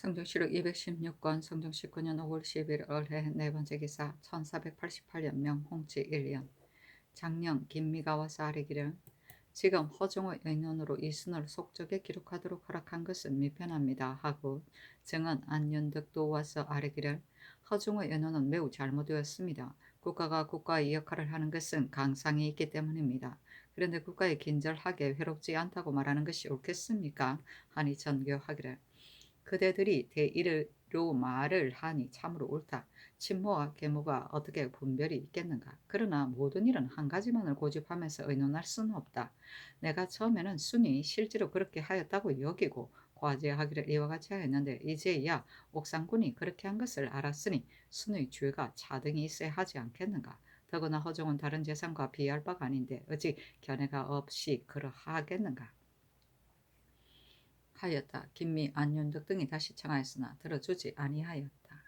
성종시록 216권 성종 19년 5월 10일 을해 네 번째 기사 1488년 명홍치 1년 장령 김미가 와서 아뢰기를 지금 허종의 의논으로 이순을 속적에 기록하도록 허락한 것은 미편합니다 하고 증언 안윤득도 와서 아뢰기를 허종의 의논은 매우 잘못되었습니다. 국가가 국가의 역할을 하는 것은 강상이 있기 때문입니다. 그런데 국가에 긴절하게 회롭지 않다고 말하는 것이 옳겠습니까? 하니 전교하기를 그대들이 대의로 말을 하니 참으로 옳다. 친모와 계모가 어떻게 분별이 있겠는가. 그러나 모든 일은 한 가지만을 고집하면서 의논할 수는 없다. 내가 처음에는 순이 실제로 그렇게 하였다고 여기고 과제하기를 이와 같이 하였는데 이제야 옥상군이 그렇게 한 것을 알았으니 순의 죄가 차등이 있어야 하지 않겠는가. 더구나 허종은 다른 재산과 비할 바가 아닌데 어찌 견해가 없이 그러하겠는가. 하였다. 김미, 안윤득 등이 다시 청하였으나 들어주지 아니하였다.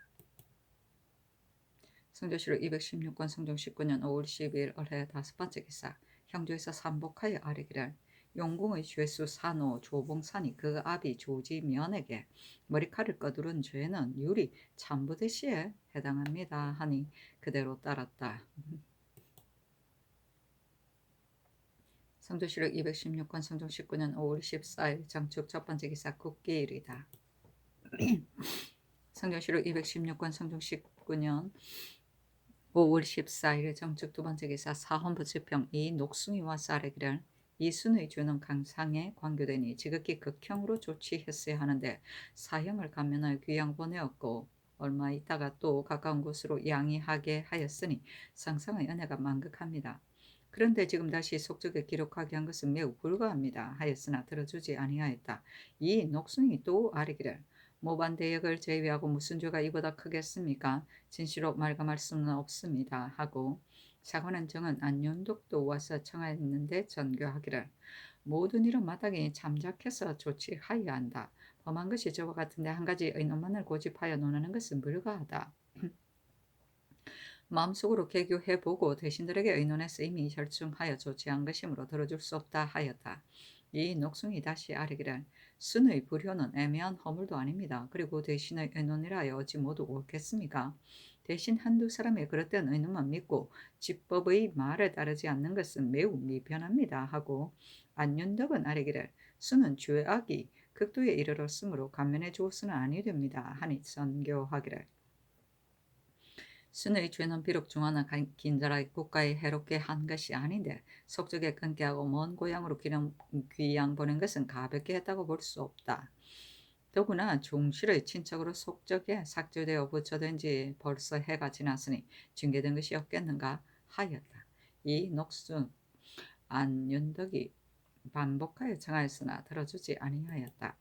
성조시록 216권 성종 19년 5월 12일 을해 다섯 번째 기사 형조에서 삼복하여 아뢰기를 용궁의 죄수 산호 조봉산이 그 아비 조지면에게 머리칼을 꺼두른 죄는 유리 참부대시에 해당합니다 하니 그대로 따랐다. 성조시록 216권 성종 19년 5월 14일 정축 첫 번째 기사 국기일이다. 성경시록 216권 성종 19년 5월 14일 정축 두 번째 기사 사헌부 지평 이 녹숭이와 쌀에기를 이순의 죄는 강상에 관교되니 지극히 극형으로 조치했어야 하는데 사형을 감면하여 귀양 보내었고 얼마 있다가 또 가까운 곳으로 양이하게 하였으니 상상의 은혜가 만극합니다. 그런데 지금 다시 속적에 기록하게 한 것은 매우 불가합니다 하였으나 들어주지 아니하였다. 이 녹숭이 또 아뢰기를 모반대역을 제외하고 무슨 죄가 이보다 크겠습니까? 진실로 말감할 수는 없습니다 하고 사관은 정은 안윤독도 와서 청하였는데 전교하기를 모든 일은 마땅히 잠작해서 조치하여야 한다. 범한 것이 저와 같은데 한 가지 의논만을 고집하여 논하는 것은 불가하다. 마음속으로 개교해보고 대신들에게 의논해서 이미 결정하여 조치한 것이므로 들어줄 수 없다 하였다. 이 녹숭이 다시 아뢰기를 순의 불효는 애매한 허물도 아닙니다. 그리고 대신의 의논이라 하여 어찌 모두 옳겠습니까? 대신 한두 사람의 그릇된 의논만 믿고 집법의 말에 따르지 않는 것은 매우 미편합니다 하고 안윤덕은 아뢰기를 순은 죄악이 극도에 이르렀으므로 감면해 주었으나 아니 됩니다 하니 선교하기를 순의 죄는 비록 중하나 긴절하게 국가에 해롭게 한 것이 아닌데 속적에 끊게 하고 먼 고향으로 귀양 보낸 것은 가볍게 했다고 볼 수 없다. 더구나 종실의 친척으로 속적에 삭제되어 부처된 지 벌써 해가 지났으니 징계된 것이 없겠는가 하였다. 이 녹순 안윤덕이 반복하여 청하였으나 들어주지 아니하였다.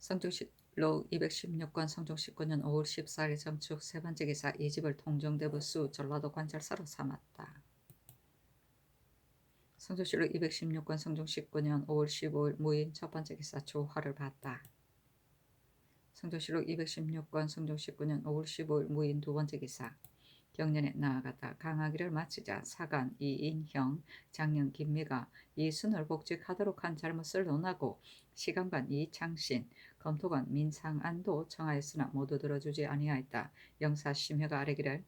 성종실록 216권 성종 19년 5월 14일 정축 세 번째 기사 이 집을 통정대부수 전라도 관찰사로 삼았다. 성종실록 216권 성종 19년 5월 15일 무인 첫 번째 기사 조화를 봤다. 성종실록 216권 성종 19년 5월 15일 무인 두 번째 기사 경련에 나아갔다. 강하기를 마치자 사간 이인형, 장령 김미가 이순을 복직하도록 한 잘못을 논하고 시간관 이창신, 검토관 민상안도 청하였으나 모두 들어주지 아니하였다. 영사심회가 아뢰기를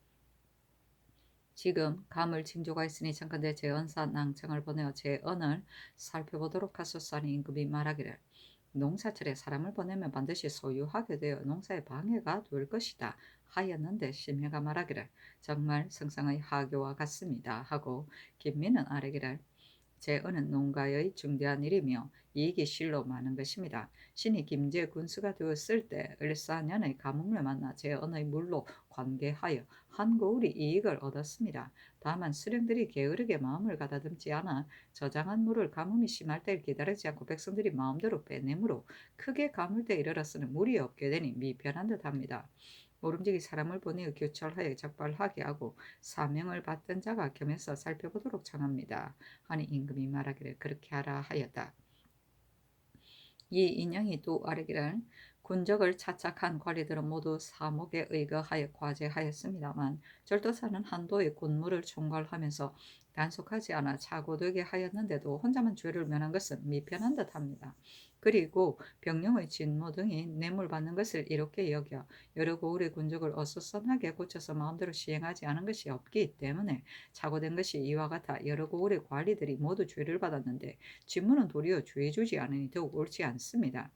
지금 감을 징조가 있으니 잠깐 내 제언사 낭청을 보내어 제언을 살펴보도록 하소서하니 임금이 말하기를 농사철에 사람을 보내면 반드시 소유하게 되어 농사에 방해가 될 것이다 하였는데 심해가 말하기를 정말 성상의 하교와 같습니다 하고 김민은 아뢰기를 제언은 농가의 중대한 일이며 이익이 실로 많은 것입니다. 신이 김제 군수가 되었을 때 을사년의 가뭄을 만나 제언의 물로 관계하여 한 고을이 이익을 얻었습니다. 다만 수령들이 게으르게 마음을 가다듬지 않아 저장한 물을 가뭄이 심할 때를 기다리지 않고 백성들이 마음대로 빼내므로 크게 가물 때에 이르러서는 물이 없게 되니 미편한 듯합니다. 모름지기 사람을 보내어 교철하여 적발하게 하고 사명을 받던 자가 겸해서 살펴보도록 청합니다. 하니 임금이 말하기를 그렇게 하라 하였다. 이 인형이 또 아뢰기를 군적을 차착한 관리들은 모두 사목에 의거하여 과제하였습니다만 절도사는 한도의 군무를 총괄하면서 단속하지 않아 착오되게 하였는데도 혼자만 죄를 면한 것은 미편한 듯합니다. 그리고 병령의 진모 등이 뇌물받는 것을 이롭게 여겨 여러 고을의 군적을 어수선하게 고쳐서 마음대로 시행하지 않은 것이 없기 때문에 착오된 것이 이와 같아 여러 고을의 관리들이 모두 죄를 받았는데 진모는 도리어 죄 주지 않으니 더욱 옳지 않습니다.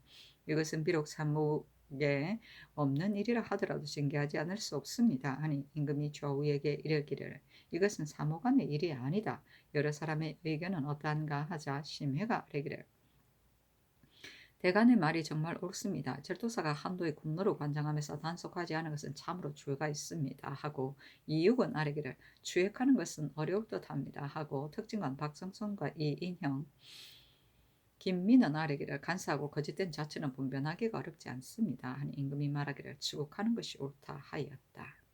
이것은 비록 삼목에 없는 일이라 하더라도 징계하지 않을 수 없습니다. 하니 임금이 좌우에게 이르기를 이것은 사모간의 일이 아니다. 여러 사람의 의견은 어떠한가 하자 심해가 이르기를 대간의 말이 정말 옳습니다. 절도사가 한도의 군노를 관장하면서 단속하지 않은 것은 참으로 죄가 있습니다. 하고 이육은 아뢰기를 추획하는 것은 어려울 듯합니다. 하고 특징관 박성선과 이인형 김민은 아뢰기를 간사하고 거짓된 자체는 분별하기가 어렵지 않습니다. 하니 임금이 말하기를 추국하는 것이 옳다 하였다.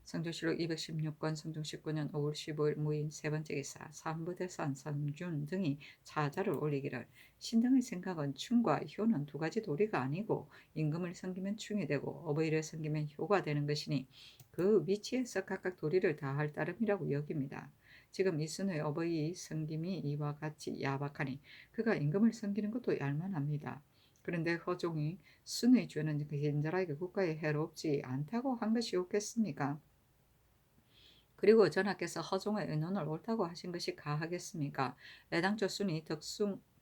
성조실록 216권 성종 19년 5월 15일 무인 세 번째 기사 삼부대산 선준 등이 차자를 올리기를 신등의 생각은 충과 효는 두 가지 도리가 아니고 임금을 섬기면 충이 되고 어버이를 섬기면 효가 되는 것이니 그 위치에서 각각 도리를 다할 따름이라고 여깁니다. 지금 이순의 어버이 섬김이 이와 같이 야박하니 그가 임금을 섬기는 것도 얄만합니다. 그런데 허종이 순의 죄는 인자라에게 국가에 해롭지 않다고 한 것이 옳겠습니까? 그리고 전하께서 허종의 의논을 옳다고 하신 것이 가하겠습니까? 애당초 순이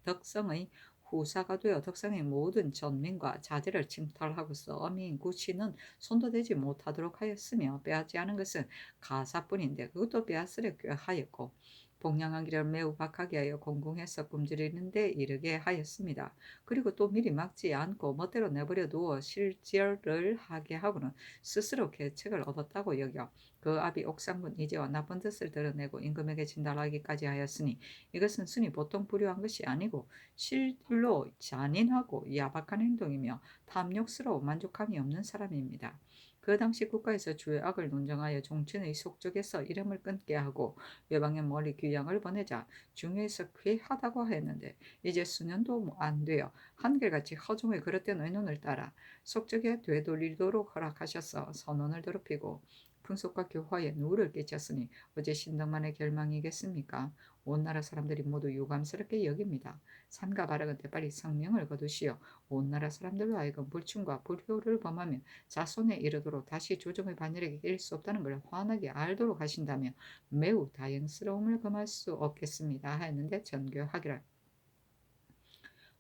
덕성의 후사가 되어 덕성의 모든 전민과 자제를 침탈하고서 어미인 구치는 손도 대지 못하도록 하였으며 빼앗지 않은 것은 가사뿐인데 그것도 빼앗으려 꾀하였고 복량하기를 매우 박하게 하여 공공해서 굶주리는데 이르게 하였습니다. 그리고 또 미리 막지 않고 멋대로 내버려 두어 실절을 하게 하고는 스스로 계책을 얻었다고 여겨 그 아비 옥상군 이제와 나쁜 뜻을 드러내고 임금에게 진달하기까지 하였으니 이것은 순이 보통 불효한 것이 아니고 실로 잔인하고 야박한 행동이며 탐욕스러워 만족함이 없는 사람입니다. 그 당시 국가에서 주의 악을 논정하여 종친의 속적에서 이름을 끊게 하고 외방에 멀리 귀양을 보내자 중요해서 괴하다고 하였는데 이제 수년도 안 되어 한결같이 허종의 그릇된 의논을 따라 속적에 되돌리도록 허락하셔서 선언을 더럽히고 풍속과 교화에 누를 끼쳤으니 어제 신당만의 결망이겠습니까? 온 나라 사람들이 모두 유감스럽게 여깁니다. 삼가 바라건 때빨리 성명을 거두시어 온 나라 사람들로 하여금 불충과 불효를 범하며 자손에 이르도록 다시 조정의 반열에게 낄 수 없다는 걸 환하게 알도록 하신다며 매우 다행스러움을 금할 수 없겠습니다. 하였는데 전교하기를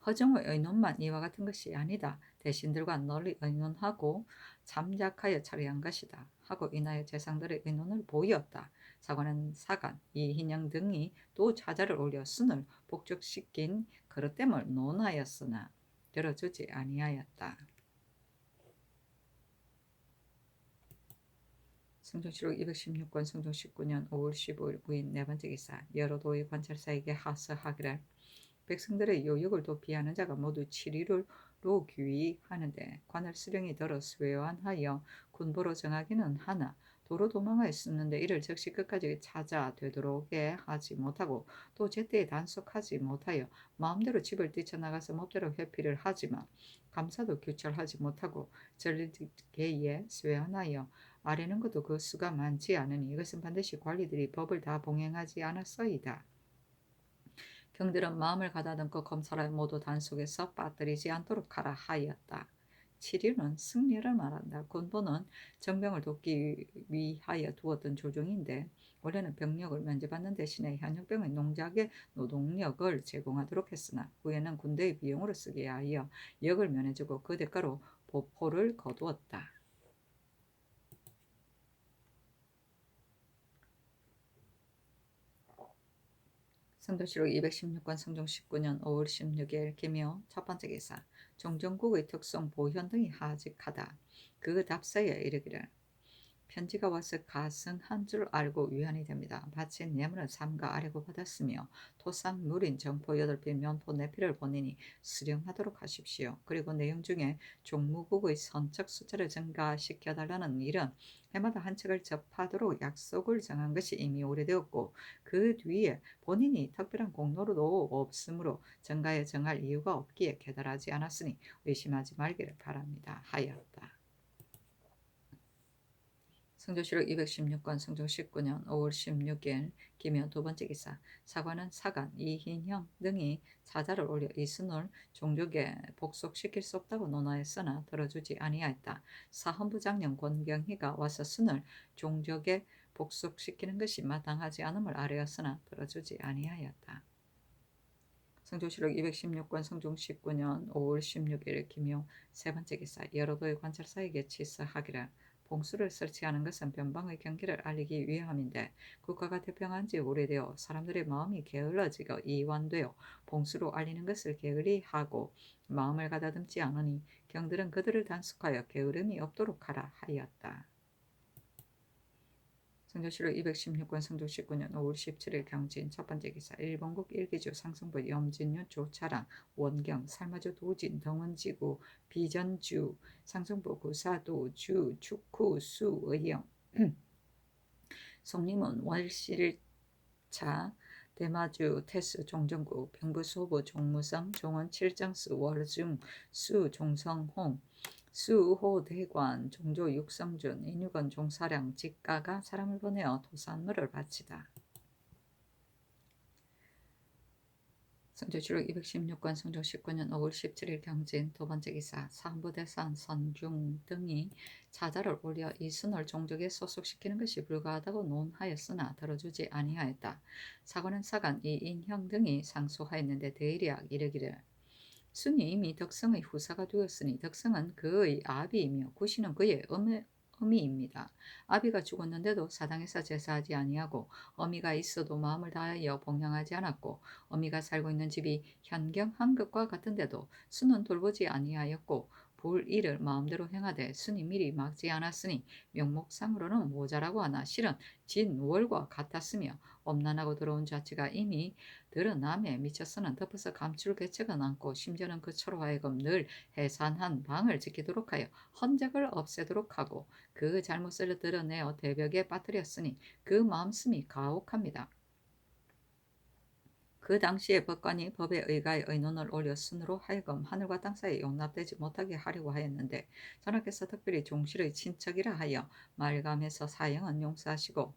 허정의 의논만 이와 같은 것이 아니다. 대신들과 널리 의논하고 잠작하여 처리한 것이다. 하고 인하여 재상들의 의논을 보이었다. 사관은 사간, 이인영 등이 또 자자를 올려 순을 복적시킨 그릇됨을 논하였으나 들어주지 아니하였다. 성종실록 216권 성종 19년 5월 15일 무인 네 번째 기사 여러 도의 관찰사에게 하서하기를 백성들의 요역을 도피하는 자가 모두 7일로 귀의하는데 관할 수령이 더러 쇠완하여 군보로 정하기는 하나 도로 도망하였었는데 이를 즉시 끝까지 찾아되도록에 하지 못하고 또 제때에 단속하지 못하여 마음대로 집을 뛰쳐나가서 몹대로 회피를 하지만 감사도 규철하지 못하고 전리계에 쇠완하여 아래는 것도 그 수가 많지 않으니 이것은 반드시 관리들이 법을 다 봉행하지 않았어이다. 경들은 마음을 가다듬고 검사를 모두 단속에서 빠뜨리지 않도록 하라 하였다. 7일은 승리를 말한다. 군보는 정병을 돕기 위하여 두었던 조정인데 원래는 병력을 면제받는 대신에 현역병의 농작의 노동력을 제공하도록 했으나 후에는 군대의 비용으로 쓰게 하여 역을 면해주고 그 대가로 보포를 거두었다. 성도실록 216권 성종 19년 5월 16일 김효 첫 번째 기사 종정국의 특성 보현 등이 하직하다. 그 답사에 이르기를 편지가 와서 가승한 줄 알고 위안이 됩니다. 바친 예물은 삼가 아래고 받았으며 토상 누린 정포 8피 면포 4피를 본인이 수령하도록 하십시오. 그리고 내용 중에 종무국의 선척 숫자를 증가시켜달라는 일은 해마다 한 척을 접하도록 약속을 정한 것이 이미 오래되었고 그 뒤에 본인이 특별한 공로도 없으므로 증가에 정할 이유가 없기에 계달하지 않았으니 의심하지 말기를 바랍니다. 하였다. 성조실록 216권 성종 19년 5월 16일 기묘 두 번째 기사. 사관은 사간 이흰형 등이 사자를 올려 이순을 종족에 복속시킬 수 없다고 논하였으나 들어주지 아니하였다. 사헌부 장령 권경희가 와서 순을 종족에 복속시키는 것이 마땅하지 않음을 아뢰었으나 들어주지 아니하였다. 성조실록 216권 성종 19년 5월 16일 기묘 세 번째 기사. 여러도의 관찰사에게 치서하기를 봉수를 설치하는 것은 변방의 경계를 알리기 위함인데 국가가 태평한 지 오래되어 사람들의 마음이 게을러지고 이완되어 봉수로 알리는 것을 게을리하고 마음을 가다듬지 않으니 경들은 그들을 단속하여 게으름이 없도록 하라 하였다. 성조실록 216권 성종 19년 5월 17일 경진 첫 번째 기사. 일본국 일기주 상승부 염진윤 조차랑 원경 살마주 도진 덩원지구 비전주 상승부 구사도 주 축구 수 의영 송림은 월실차 대마주 태수 종정구 병부소부 종무성 종원 칠정수 월중 수 종성홍 수호 대관 종조 육성준 인유건 종사령 직가가 사람을 보내어 도산물을 바치다. 성조실록 216권 성종 19년 5월 17일 경진 두 번째 기사. 사헌부 대산 선중 등이 사자를 올려 이순을 종족에 소속시키는 것이 불가하다고 논하였으나 들어주지 아니하였다. 사관은 사간 이인형 등이 상소하였는데 대리학 이르기를 순이 이미 덕성의 후사가 되었으니 덕성은 그의 아비이며 구시는 그의 어미입니다. 아비가 죽었는데도 사당에서 제사하지 아니하고 어미가 있어도 마음을 다하여 봉양하지 않았고 어미가 살고 있는 집이 현경 한급과 같은데도 순은 돌보지 아니하였고 불일을 마음대로 행하되 순이 미리 막지 않았으니 명목상으로는 모자라고 하나 실은 진월과 같았으며 엄난하고 더러운 자체가 이미 드러남에 미쳐서는 덮어서 감출 개체가 않고 심지어는 그처로 하여금 늘 해산한 방을 지키도록 하여 헌적을 없애도록 하고 그 잘못을 드러내어 대벽에 빠뜨렸으니 그 마음씀이 가혹합니다. 그 당시에 법관이 법에 의가해 의논을 올려 순으로 하여금 하늘과 땅 사이에 용납되지 못하게 하려고 하였는데 전하께서 특별히 종실의 친척이라 하여 말감해서 사형은 용서하시고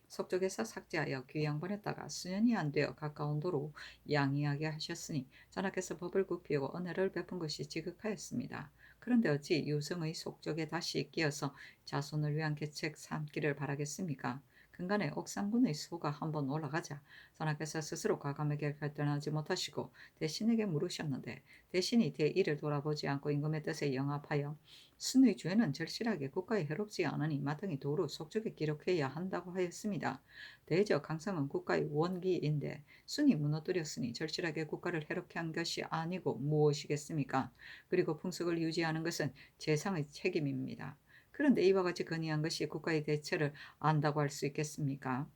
속적에서 삭제하여 귀양 보냈다가 수년이 안 되어 가까운 도로 양이하게 하셨으니 전하께서 법을 굽히고 은혜를 베푼 것이 지극하였습니다. 그런데 어찌 유성의 속적에 다시 끼어서 자손을 위한 계책 삼기를 바라겠습니까? 근간에 옥상군의 소가 한번 올라가자 전하께서 스스로 과감하게 결단하지 못하시고 대신에게 물으셨는데 대신이 대의를 돌아보지 않고 임금의 뜻에 영합하여 순의 죄는 절실하게 국가에 해롭지 않으니 마땅히 도로 속적에 기록해야 한다고 하였습니다. 대저 강성은 국가의 원기인데 순이 무너뜨렸으니 절실하게 국가를 해롭게 한 것이 아니고 무엇이겠습니까? 그리고 풍속을 유지하는 것은 재상의 책임입니다. 그런데 이와 같이 건의한 것이 국가의 대처를 안다고 할 수 있겠습니까?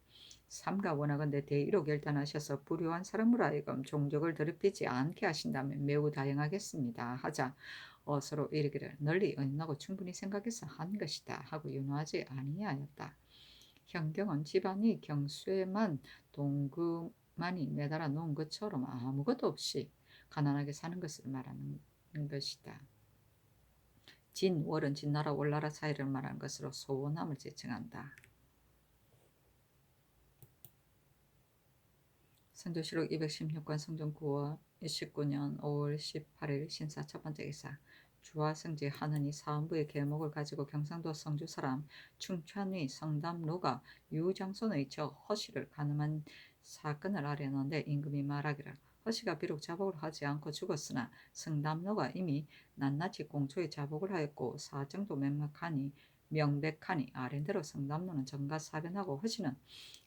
삼가 원하건대 대의로 결단하셔서 불효한 사람으로 하여금 종족을 더럽히지 않게 하신다면 매우 다행하겠습니다. 하자 서로 이르기를 널리 언하고 충분히 생각해서 한 것이다 하고 윤호하지 아니하였다. 현경은 집안이 경수에만 동그만이 매달아 놓은 것처럼 아무것도 없이 가난하게 사는 것을 말하는 것이다. 진월은 진나라 월나라 사이를 말하는 것으로 소원함을 지칭한다. 성조실록 216권 성종 9월 19년 5월 18일 신사 첫 번째 기사. 주화성지 하느니 사헌부의 계목을 가지고 경상도 성주 사람 충천의 성담로가 유장손의 저 허씨를 가늠한 사건을 아뢰는데 임금이 말하기를 허씨가 비록 자복을 하지 않고 죽었으나 성담로가 이미 낱낱이 공초에 자복을 하였고 사정도 명백하니 아랜대로 성담로는 정가사변하고 허씨는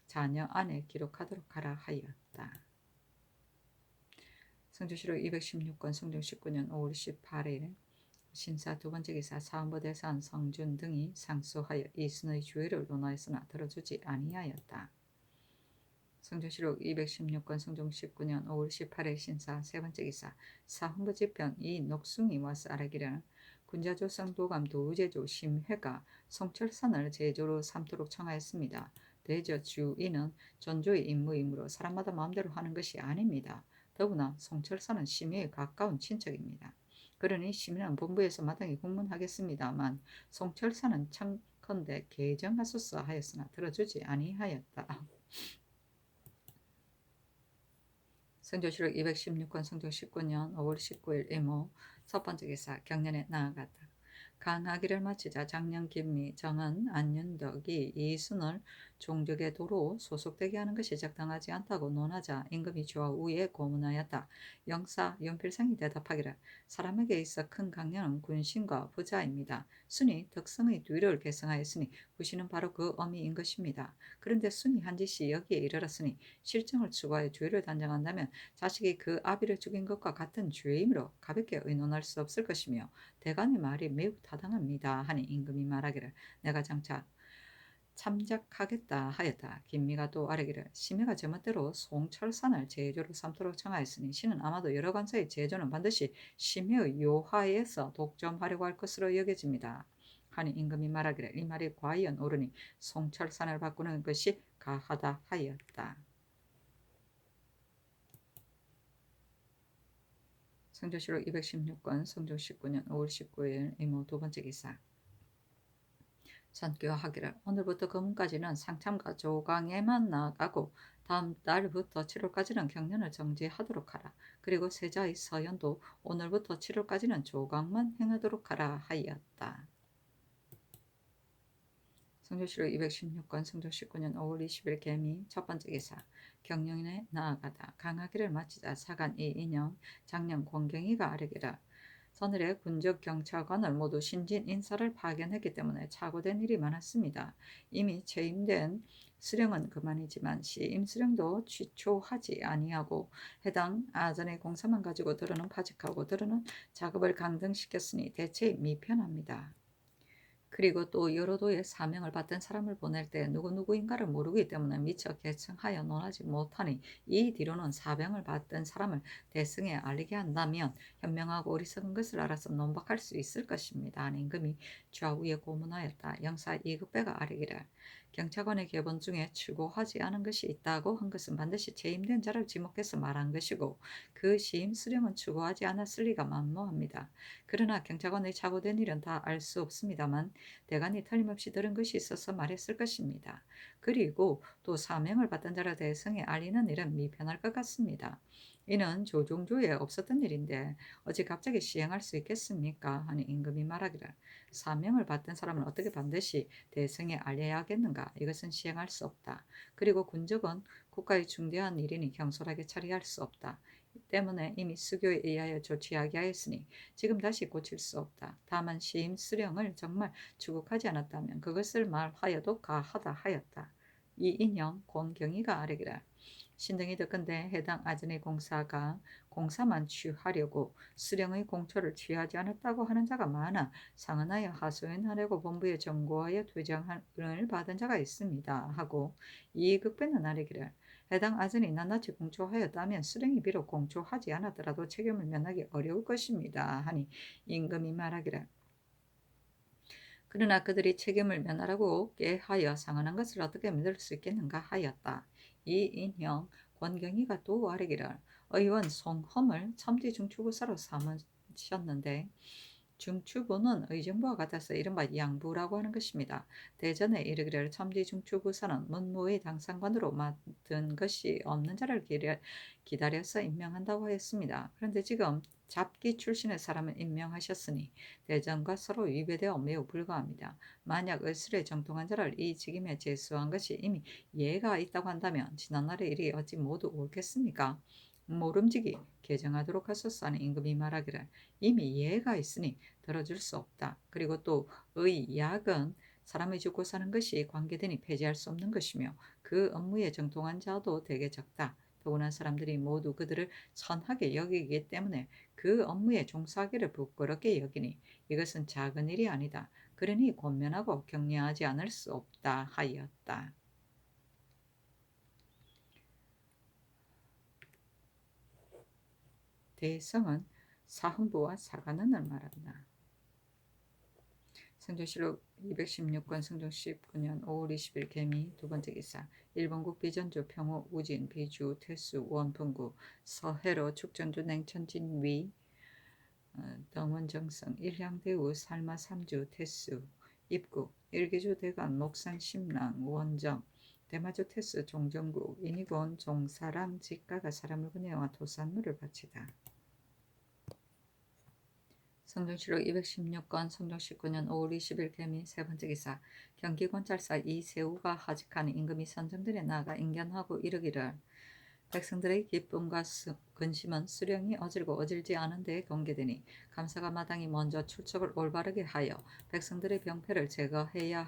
자녀 안에 기록하도록 하라 하였다. 성조실록 216권 성종 19년 5월 18일 신사 두 번째 기사. 사헌부 대산 성준 등이 상소하여 이순의 주의를 논하였으나 들어주지 아니하였다. 성조실록 216권 성종 19년 5월 18일 신사 세 번째 기사. 사헌부 집변 이녹숭이 와서 아뢰기를 군자조성 도감 도우제조 심회가 송철산을 제조로 삼도록 청하였습니다. 대저 주인은 전조의 임무이므로 사람마다 마음대로 하는 것이 아닙니다. 더구나 송철산은 심의에 가까운 친척입니다. 그러니 심의는 본부에서 마땅히 공문하겠습니다만 송철산은 청컨대 개정하소서 하였으나 들어주지 아니하였다. 성조실록 216권 성종 19년 5월 19일 이모 첫 번째 기사 경년에 나아갔다. 간하기를 마치자 장년 김미, 정은, 안윤덕이 이순을 종적의 도로 소속되게 하는 것이 적당하지 않다고 논하자 임금이 좌우에 고문하였다. 영사 윤필상이 대답하기를 사람에게 있어 큰 강령은 군신과 부자입니다. 순이 덕성의 뒤를 계승하였으니 부시는 바로 그 어미인 것입니다. 그런데 순이 한 짓이 여기에 이르렀으니 실정을 추구하여 죄를 단정한다면 자식이 그 아비를 죽인 것과 같은 죄이므로 가볍게 의논할 수 없을 것이며 대간의 말이 매우 타당합니다. 하니 임금이 말하기를 내가 장차 참작하겠다 하였다. 김미가 또 아뢰기를 심해가 제멋대로 송철산을 제조로 삼도록 청하였으니 신은 아마도 여러 관사의 제조는 반드시 심해의 요하에서 독점하려고 할 것으로 여겨집니다. 하니 임금이 말하기를 이 말이 과연 옳으니 송철산을 바꾸는 것이 가하다 하였다. 성조실록 216권 성종 19년 5월 19일 이모 두 번째 기사 선교하기를 오늘부터 금까지는 상참과 조강에만 나아가고 다음 달부터 7월까지는 경련을 정지하도록 하라. 그리고 세자의 서연도 오늘부터 7월까지는 조강만 행하도록 하라 하였다. 성조실록 216권 성종 19년 5월 20일 개미 첫 번째 기사 경련에 나아가다 강하기를 마치자 사간 이인영 장년 권경희가 아뢰기를 서늘의 군적 경찰관을 모두 신진 인사를 파견했기 때문에 착오된 일이 많았습니다. 이미 채임된 수령은 그만이지만 시임 수령도 취초하지 아니하고 해당 아전의 공사만 가지고 들어는 파직하고 들어는 작업을 강등시켰으니 대체 미편합니다. 그리고 또 여러 도의 사명을 받던 사람을 보낼 때 누구누구인가를 모르기 때문에 미처 계층하여 논하지 못하니 이 뒤로는 사병을 받던 사람을 대승에 알리게 한다면 현명하고 어리석은 것을 알아서 논박할 수 있을 것입니다. 임금이 좌우에 고문하였다. 영사 이급배가 아뢰기를 경찰관의 계본 중에 추구하지 않은 것이 있다고 한 것은 반드시 재임된 자를 지목해서 말한 것이고 그 시임 수령은 추구하지 않았을 리가 만무합니다. 그러나 경찰관의 착오된 일은 다 알 수 없습니다만 대간이 틀림없이 들은 것이 있어서 말했을 것입니다. 그리고 또 사명을 받던 자를 대성에 알리는 일은 미편할 것 같습니다. 이는 조종조에 없었던 일인데 어찌 갑자기 시행할 수 있겠습니까? 하니 임금이 말하기를 사명을 받던 사람은 어떻게 반드시 대성에 알려야겠는가? 이것은 시행할 수 없다. 그리고 군적은 국가의 중대한 일이니 경솔하게 처리할 수 없다. 때문에 이미 수교에 의하여 조치하게 하였으니 지금 다시 고칠 수 없다. 다만 시임 수령을 정말 추국하지 않았다면 그것을 말하여도 가하다 하였다. 이인영 권경희가 아뢰기를 신등이 듣건대 해당 아전의 공사가 공사만 취하려고 수령의 공초를 취하지 않았다고 하는 자가 많아 상언하여 하소연하려고 본부에 정고하여 퇴장을 받은 자가 있습니다. 하고 이극배는 아뢰기를 해당 아전이 낱낱이 공초하였다면 수령이 비록 공초하지 않았더라도 책임을 면하기 어려울 것입니다. 하니 임금이 말하기를 그러나 그들이 책임을 면하라고 꾀하여 상언한 것을 어떻게 믿을 수 있겠는가 하였다. 이인형 권경희가 또 아뢰기를 의원 송험을 첨지 중추부사로 삼으셨는데 중추부는 의정부와 같아서 이른바 양부라고 하는 것입니다. 대전에 이르기를 첨지 중추부사는 문무의 당상관으로 맡은 것이 없는 자를 기다려서 임명한다고 하였습니다. 그런데 지금 잡기 출신의 사람을 임명하셨으니 대전과 서로 위배되어 매우 불가합니다. 만약 의술에 정통한 자를 이 직임에 제수한 것이 이미 예가 있다고 한다면 지난날의 일이 어찌 모두 옳겠습니까? 모름지기 개정하도록 하소서 하는 임금이 말하기를 이미 예가 있으니 들어줄 수 없다. 그리고 또 의약은 사람이 죽고 사는 것이 관계되니 폐지할 수 없는 것이며 그 업무에 정통한 자도 되게 적다. 더구나 사람들이 모두 그들을 선하게 여기기 때문에 그 업무에 종사하기를 부끄럽게 여기니 이것은 작은 일이 아니다. 그러니 권면하고 격려하지 않을 수 없다 하였다. 대성은 사흥부와 사관원을 말한다. 성조실록 216권 성종 19년 5월 20일 개미 두 번째 기사 일본국 비전주 평호 우진 비주 태수 원풍구 서해로 축전주 냉천진위 덩원정성 일향대우 살마 삼주 태수 입구 일기주 대관 목산 심랑 원정 대마주 테스 종정국 인이곤 종사람 직가가 사람을 보내와 도산물을 바치다. 성종실록 216건 성종 19년 5월 20일 개미 세 번째 기사 경기권찰사 이세우가 하직하는 임금이 선정들에 나아가 인견하고 이르기를 백성들의 기쁨과 근심은 수령이 어질고 어질지 않은 데에 경계되니 감사가 마땅히 먼저 출척을 올바르게 하여 백성들의 병폐를 제거하여야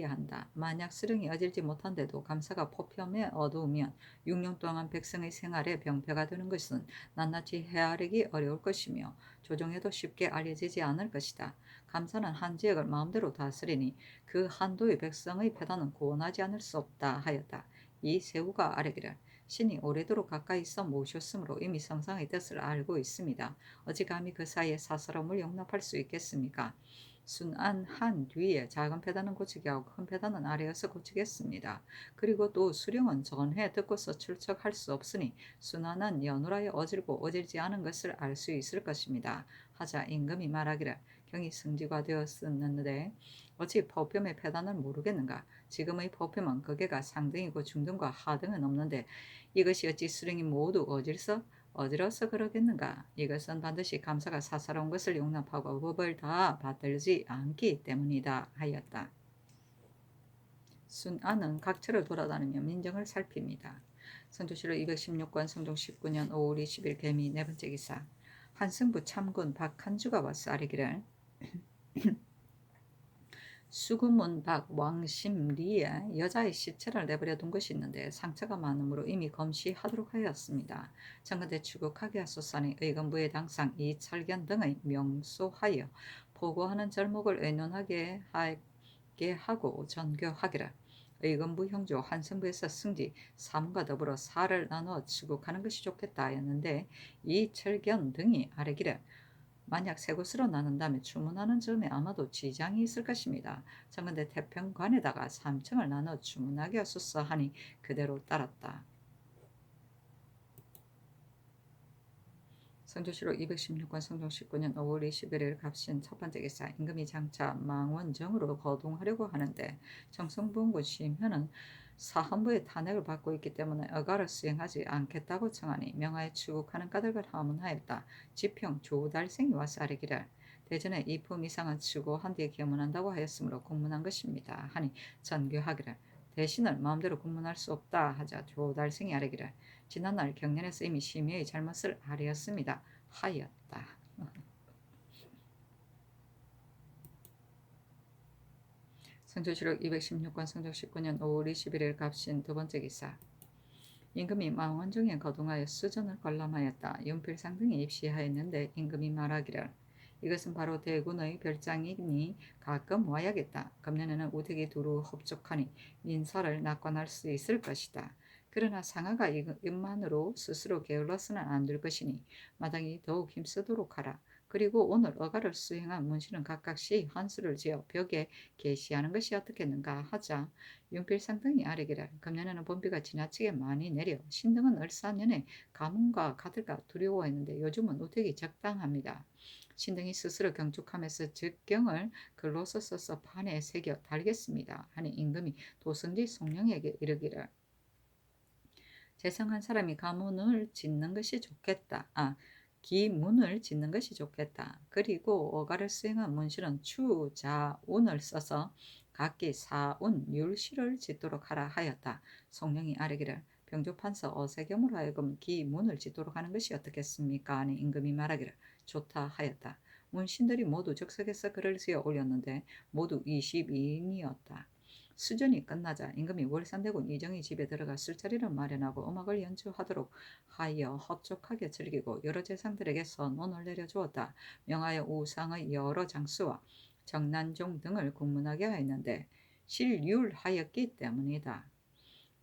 한다. 만약 수령이 어질지 못한데도 감사가 포편에 어두우면 6년 동안 백성의 생활에 병폐가 되는 것은 낱낱이 헤아리기 어려울 것이며 조정에도 쉽게 알려지지 않을 것이다. 감사는 한 지역을 마음대로 다스리니 그 한도의 백성의 폐단은 구원하지 않을 수 없다 하였다. 이 세우가 아뢰기를 신이 오래도록 가까이 있어 모셨으므로 이미 성상의 뜻을 알고 있습니다. 어찌 감히 그 사이에 사사로움을 용납할 수 있겠습니까? 순안한 뒤에 작은 폐단은 고치게 하고 큰 폐단은 아래에서 고치겠습니다. 그리고 또 수령은 전해 듣고서 출척할 수 없으니 순안한 연후라에 어질고 어질지 않은 것을 알 수 있을 것입니다. 하자 임금이 말하기를 경이 승지가 되었었는데 어찌 법염의 폐단을 모르겠는가? 지금의 법염은 극에가 상등이고 중등과 하등은 없는데 이것이 어찌 수령이 모두 어지러서 그러겠는가? 이것은 반드시 감사가 사사로운 것을 용납하고 법을 다 받들지 않기 때문이다 하였다. 순안은 각처를 돌아다니며 민정을 살핍니다. 성조실록 216권 성종 19년 5월 20일 개미 네 번째 기사 한승부 참군 박한주가 와서 아뢰기를 수구문 박 왕심리에 여자의 시체를 내버려 둔 것이 있는데 상처가 많으므로 이미 검시하도록 하였습니다. 청근대 추국하게 하소서니 의금부의 당상 이철견 등의 명소하여 보고하는 절목을 의논하게 하고 전교하기를 의금부 형조 한승부에서 승지 사문과 더불어 사를 나누어 추국하는 것이 좋겠다 하였는데 이철견 등이 아뢰기를 만약 세 곳으로 나눈다면 주문하는 점에 아마도 지장이 있을 것입니다. 청근대 태평관에다가 3층을 나눠 주문하게 하소서 하니 그대로 따랐다. 성조실록 216권 성종 19년 5월 21일 갑신 첫 번째 기사 임금이 장차 망원정으로 거동하려고 하는데 정성부원군 심현은 사헌부의 탄핵을 받고 있기 때문에 어가를 수행하지 않겠다고 청하니 명하에 추국하는 까닭을 하문하였다. 지평 조달생이 와서 아뢰기를 대전에 이품 이상은 추구한 뒤에 겸문한다고 하였으므로 공문한 것입니다. 하니 전교하기를 대신을 마음대로 공문할 수 없다 하자 조달생이 아뢰기를 지난날 경련에서 이미 심의의 잘못을 아뢰었습니다. 하였다. 성조실록 216권 성종 19년 5월 21일 갑신 두 번째 기사 임금이 망원정에 거동하여 수전을 관람하였다. 윤필상 등이 입시하였는데 임금이 말하기를 이것은 바로 대군의 별장이니 가끔 와야겠다. 금년에는 우택이 두루 흡족하니 민사를 낙관할 수 있을 것이다. 그러나 상하가 이것만으로 스스로 게을러서는 안 될 것이니 마땅히 더욱 힘쓰도록 하라. 그리고 오늘 어가를 수행한 문신은 각각씩 한수를 지어 벽에 게시하는 것이 어떻겠는가 하자 윤필상 등이 아뢰기를 금년에는 봄비가 지나치게 많이 내려 신등은 을사년에 가뭄과 가들까 두려워했는데 요즘은 우택이 적당합니다. 신등이 스스로 경축하면서 즉경을 글로서 써서 판에 새겨 달겠습니다. 하니 임금이 도승지 송령에게 이르기를 재성한 사람이 가문을 짓는 것이 좋겠다. 기문을 짓는 것이 좋겠다. 그리고 어가를 수행한 문신은 추, 자, 운을 써서 각기 사운, 율시를 짓도록 하라 하였다. 송령이 아뢰기를 병조판서 어세겸으로 하여금 기문을 짓도록 하는 것이 어떻겠습니까? 하니 임금이 말하기를 좋다 하였다. 문신들이 모두 적석에서 글을 지어 올렸는데 모두 22인이었다. 수전이 끝나자 임금이 월산대군 이정희 집에 들어가 술자리를 마련하고 음악을 연주하도록 하여 헛족하게 즐기고 여러 재상들에게 선언을 내려주었다. 명하여 우상의 여러 장수와 정난종 등을 국문하게 하였는데 실률하였기 때문이다.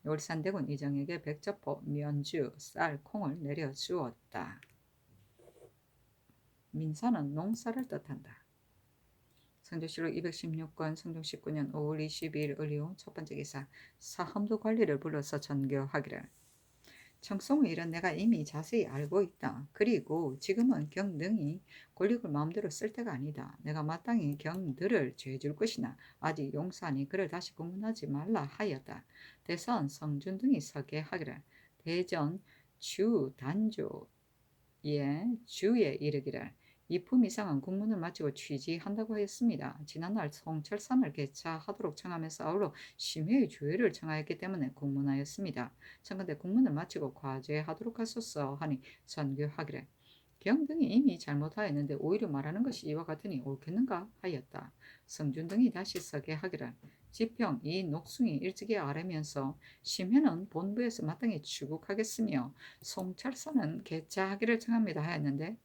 월산대군 이정에게 백접포, 면주, 쌀, 콩을 내려주었다. 민사는 농사를 뜻한다. 성조실록 216권 성종 19년 5월 22일 을리오 첫 번째 기사 사험도 관리를 불러서 전교하기를 청송의 일은 내가 이미 자세히 알고 있다. 그리고 지금은 경등이 권력을 마음대로 쓸 때가 아니다. 내가 마땅히 경들을 죄줄 것이나 아직 용사니 그를 다시 공문하지 말라 하였다. 대선 성준 등이 서게 하기를 대전 주 단조의 주에 이르기를 이품 이상은 국문을 마치고 취지한다고 하였습니다. 지난날 송철산을 개차하도록 청하면서 아울러 심의의 조회를 청하였기 때문에 국문하였습니다. 청컨대 국문을 마치고 과제하도록 하소서 하니 선교하기를 경등이 이미 잘못하였는데 오히려 말하는 것이 이와 같으니 옳겠는가 하였다. 성준 등이 다시 서게 하기를 지평 이 녹숭이 일찍이 아뢰면서 심회는 본부에서 마땅히 추국하겠으며 송철산은 개차하기를 청합니다 하였는데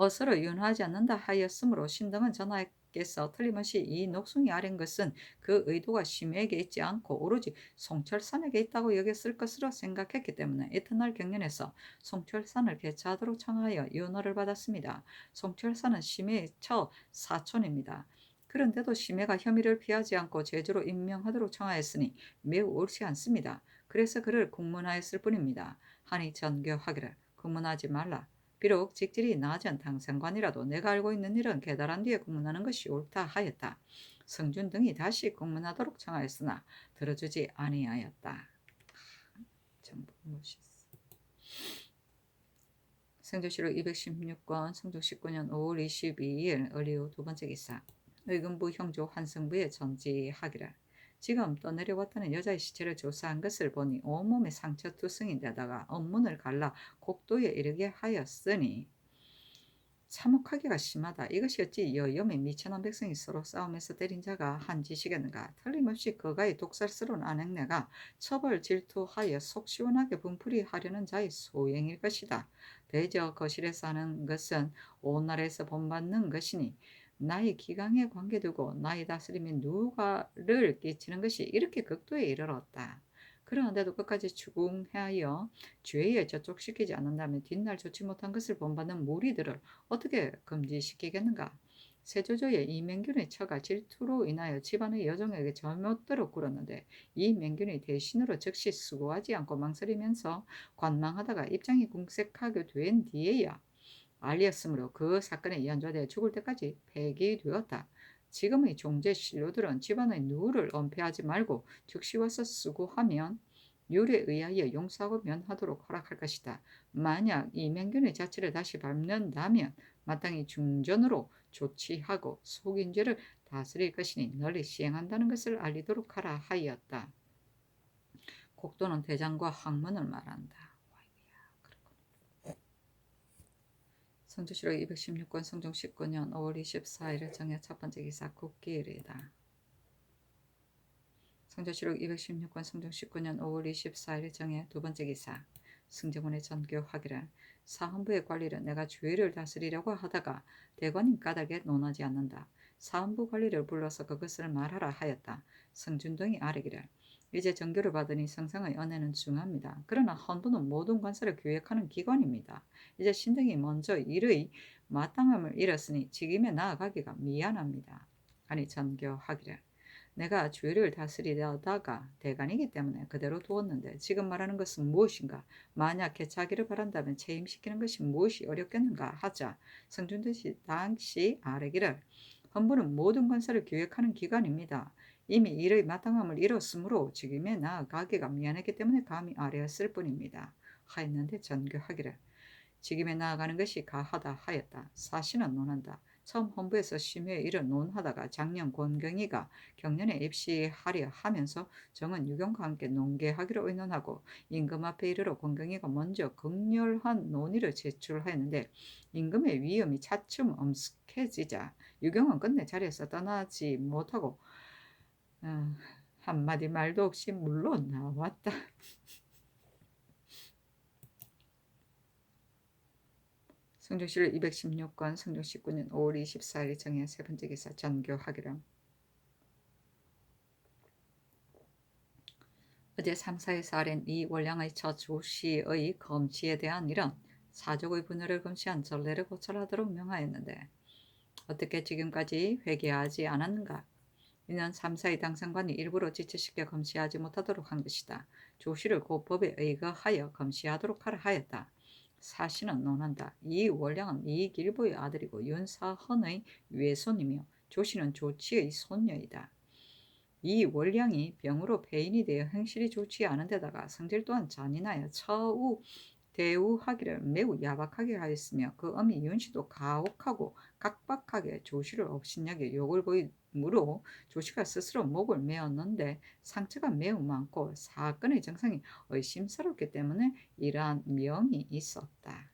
어서로 윤하지 않는다 하였으므로 신등은 전하께서 틀림없이 이 녹숭이 아랜 것은 그 의도가 심의에게 있지 않고 오로지 송철산에게 있다고 여겼을 것으로 생각했기 때문에 이튿날 경연에서 송철산을 개차하도록 청하여 윤허를 받았습니다. 송철산은 심의의 처 사촌입니다. 그런데도 심의가 혐의를 피하지 않고 제주로 임명하도록 청하였으니 매우 옳지 않습니다. 그래서 그를 국문하였을 뿐입니다. 하니 전교하기를 국문하지 말라. 비록 직질이 낮은 당상관이라도 내가 알고 있는 일은 계달한 뒤에 국문하는 것이 옳다 하였다. 성준 등이 다시 국문하도록 청하였으나 들어주지 아니하였다. 정부 멋있어. 성조실록 216권 성종 19년 5월 22일 을리오 두 번째 기사 의금부 형조 환승부에 전지하기를 지금 떠내려왔다는 여자의 시체를 조사한 것을 보니 온몸에 상처 투성인데다가 업문을 갈라 곡도에 이르게 하였으니 참혹하기가 심하다. 이것이 어찌 여염의 미천한 백성이 서로 싸움에서 때린 자가 한 짓이겠는가. 틀림없이 그가의 독살스러운 안행내가 처벌 질투하여 속 시원하게 분풀이 하려는 자의 소행일 것이다. 대저 거실에서 하는 것은 온 나라에서 본받는 것이니 나의 기강에 관계두고 나의 다스림에 누가를 끼치는 것이 이렇게 극도에 이르렀다. 그러한데도 끝까지 추궁하여 죄에 저촉시키지 않는다면 뒷날 좋지 못한 것을 본받는 무리들을 어떻게 금지시키겠는가. 세조조의 이맹균의 처가 질투로 인하여 집안의 여종에게 잘못대로 굴었는데 이 맹균이 대신으로 즉시 수고하지 않고 망설이면서 관망하다가 입장이 궁색하게 된 뒤에야 알렸으므로 그 사건에 연좌되어 죽을 때까지 폐기되었다. 지금의 종제 신료들은 집안의 누를 은폐하지 말고 즉시 와서 수고하면 율에 의하여 용서하고 면하도록 허락할 것이다. 만약 이맹균의 자취를 다시 밟는다면 마땅히 중전으로 조치하고 속인 죄를 다스릴 것이니 널리 시행한다는 것을 알리도록 하라 하였다. 곡도는 대장과 학문을 말한다. 성조실록 216권 성종 19년 5월 24일을 정해 첫 번째 기사 국기일이다. 성조실록 216권 성종 19년 5월 24일을 정해 두 번째 기사 승정원의 전교하기를 사헌부의 관리를 내가 주의를 다스리려고 하다가 대관인 까닭에 논하지 않는다. 사헌부 관리를 불러서 그것을 말하라 하였다. 성준등이 아뢰기를 이제 전교를 받으니 성상의 은혜는 중합니다. 그러나 헌부는 모든 관사를 기획하는 기관입니다. 이제 신등이 먼저 일의 마땅함을 잃었으니 직임에 나아가기가 미안합니다. 아니 전교하기를 내가 주의를 다스리려다가 대간이기 때문에 그대로 두었는데 지금 말하는 것은 무엇인가? 만약 개차기를 바란다면 체임시키는 것이 무엇이 어렵겠는가 하자 성준듯이 당시 아뢰기를 헌부는 모든 관사를 기획하는 기관입니다. 이미 일의 마땅함을 잃었으므로 직임에 나아가기가 미안했기 때문에 감히 아뢰었을 뿐입니다. 하였는데 전교하기를 직임에 나아가는 것이 가하다 하였다. 사실은 논한다. 처음 헌부에서 심의의 일을 논하다가 작년 권경이가 경년에 입시하려 하면서 정은 유경과 함께 논계하기로 의논하고 임금 앞에 이르러 권경이가 먼저 극렬한 논의를 제출하였는데 임금의 위험이 차츰 엄습해지자 유경은 끝내 자리에서 떠나지 못하고 한마디 말도 없이 물론 나왔다. 성종실 216권 성종 19년 5월 24일 정해 세 번째 기사 전교하기를 어제 3사에서 아랜 이 월량의 첫 조씨의 검치에 대한 일은 사족의 분열을 금시한 전례를 고찰하도록 명하였는데 어떻게 지금까지 회개하지 않았는가? 이는 3사의 당상관이 일부러 지체시켜 검시하지 못하도록 한 것이다. 조씨를 곧 법에 의거하여 검시하도록 하라 하였다. 사신은 논한다. 이 월량은 이익일보의 아들이고 윤사헌의 외손이며 조씨는 조치의 손녀이다. 이 월량이 병으로 폐인이 되어 행실이 좋지 않은 데다가 성질 또한 잔인하여 처우 대우하기를 매우 야박하게 하였으며 그 어미 윤씨도 가혹하고 각박하게 조씨를 업신여겨 욕을 보이므로 조씨가 스스로 목을 메었는데 상처가 매우 많고 사건의 정상이 의심스럽기 때문에 이러한 명이 있었다.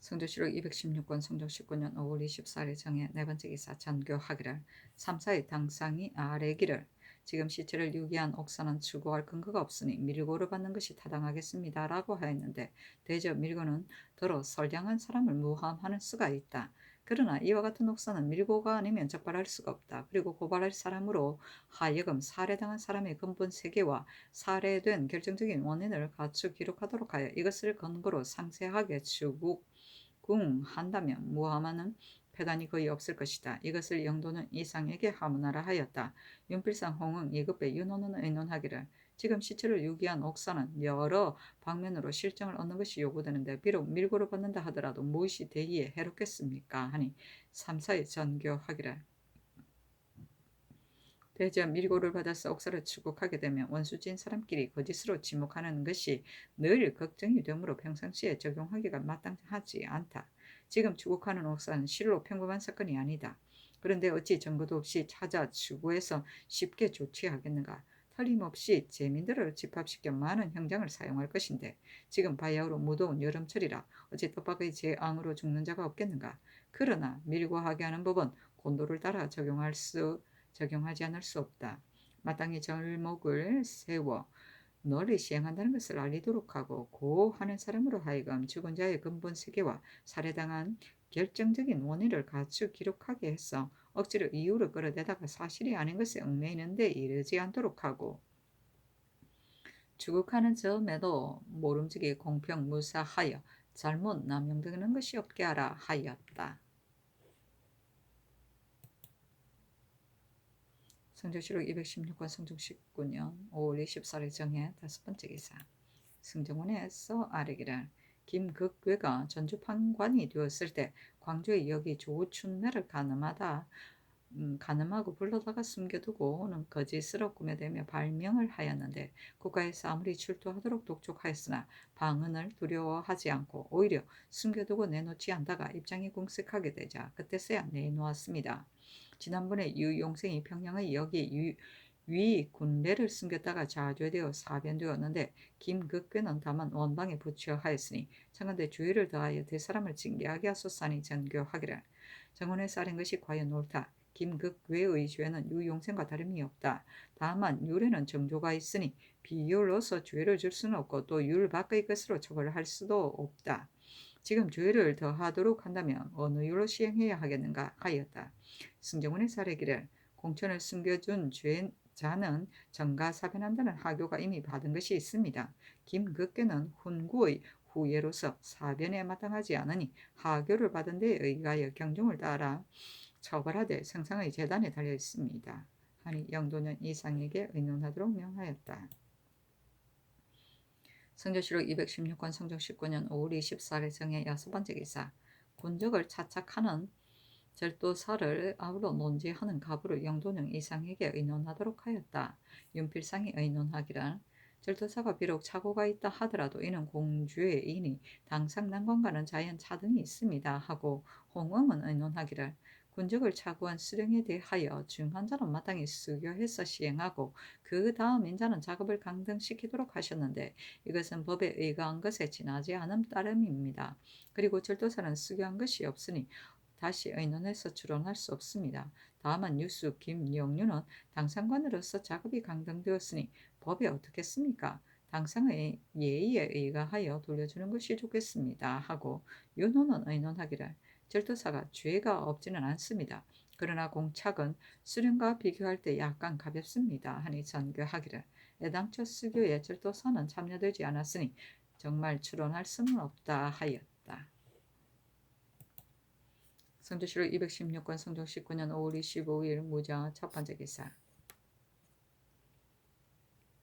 성조실록 216권 성종 19년 5월 24일 정해 네 번째 기사 전교하기를 3사의 당상이 아래기를 지금 시체를 유기한 옥사는 추구할 근거가 없으니 밀고를 받는 것이 타당하겠습니다. 라고 하였는데 대저 밀고는 더러 선량한 사람을 모함하는 수가 있다. 그러나 이와 같은 옥사는 밀고가 아니면 적발할 수가 없다. 그리고 고발할 사람으로 하여금 살해당한 사람의 근본 세계와 살해된 결정적인 원인을 갖추 기록하도록 하여 이것을 근거로 상세하게 한다면 무하마는 패단이 거의 없을 것이다. 이것을 영도는 이상에게 하문하라 하였다. 윤필상 홍응 예급배 윤호는 의논하기를 지금 시체를 유기한 옥사는 여러 방면으로 실정을 얻는 것이 요구되는데 비록 밀고를 받는다 하더라도 무엇이 대의에 해롭겠습니까? 하니 3사에 전교하기를 대저 밀고를 받아서 옥사를 추국하게 되면 원수진 사람끼리 거짓으로 지목하는 것이 늘 걱정이 되므로 평상시에 적용하기가 마땅하지 않다. 지금 추국하는 옥사는 실로 평범한 사건이 아니다. 그런데 어찌 증거도 없이 찾아 추구해서 쉽게 조치하겠는가? 틀림없이 재민들을 집합시켜 많은 형장을 사용할 것인데 지금 바야흐로 무더운 여름철이라 어찌 떡밥의 재앙으로 죽는 자가 없겠는가? 그러나 밀고하게 하는 법은 곤도를 따라 적용하지 않을 수 없다. 마땅히 절목을 세워 널리 시행한다는 것을 알리도록 하고 고하는 사람으로 하여금 죽은 자의 근본 세계와 살해당한 결정적인 원인을 갖추 기록하게 해서 억지로 이유를 끌어대다가 사실이 아닌 것에 얽매이는 데 이르지 않도록 하고 추국하는 점에도 모름지기 공평무사하여 잘못 남용되는 것이 없게 하라 하였다. 성조실록 216권 성종 19년 5월 24일 정해 다섯 번째 기사 승정원에서 아래기를 김극괴가 전주 판관이 되었을 때 광주의 여기 조춘매를 가늠하고 불러다가 숨겨두고는 거짓으로 꾸며대며 발명을 하였는데 국가에서 아무리 출두하도록 독촉하였으나 방언을 두려워하지 않고 오히려 숨겨두고 내놓지 않다가 입장이 궁색하게 되자 그때서야 내놓았습니다. 지난번에 유용생이 평양의 여기 위 군대를 숨겼다가 자죄되어 사변되었는데 김극괴는 다만 원방에 부처하였으니 청건대 주의를 더하여 대사람을 징계하게 하소서니 전교하기를 정원에 쌓인 것이 과연 옳다. 김극괴의 죄는 유용생과 다름이 없다. 다만 율에는 정조가 있으니 비율로서 죄를 줄 수는 없고 또 율 밖의 것으로 처벌할 수도 없다. 지금 죄를 더하도록 한다면 어느 율로 시행해야 하겠는가 하였다. 승정원의 사례기를 공천을 숨겨준 죄자는 정가사변한다는 하교가 이미 받은 것이 있습니다. 김극계는 훈구의 후예로서 사변에 마땅하지 않으니 하교를 받은 데에 의하여 경종을 따라 처벌하되 성상의 재단에 달려 있습니다. 하니 영도는 이상에게 의논하도록 명하였다. 성조실록 216권 성종 19년 5월 24일 정해 여섯 번째 기사 군적을 차착하는 절도사를 아우러 논지하는 가부를 영도는 이상에게 의논하도록 하였다. 윤필상이 의논하기를 절도사가 비록 착오가 있다 하더라도 이는 공주의 인이 당상 난관과는 자연 차등이 있습니다 하고 홍응은 의논하기를 군적을 착오한 수령에 대하여 중환자는 마땅히 수교해서 시행하고 그 다음 인자는 작업을 강등시키도록 하셨는데 이것은 법에 의거한 것에 지나지 않은 따름입니다. 그리고 절도사는 수교한 것이 없으니 다시 의논해서 추론할 수 없습니다. 다만 유수 김영류는 당상관으로서 작업이 강등되었으니 법에 어떻겠습니까? 당상의 예의에 의거하여 돌려주는 것이 좋겠습니다. 하고 윤호는 의논하기를 절도사가 죄가 없지는 않습니다. 그러나 공착은 수령과 비교할 때 약간 가볍습니다. 하니 전교하기를 애당초 수교에 절도사는 참여되지 않았으니 정말 추론할 수는 없다 하였다. 성조실록 216권 성종 19년 5월 25일 무정 첫 번째 기사.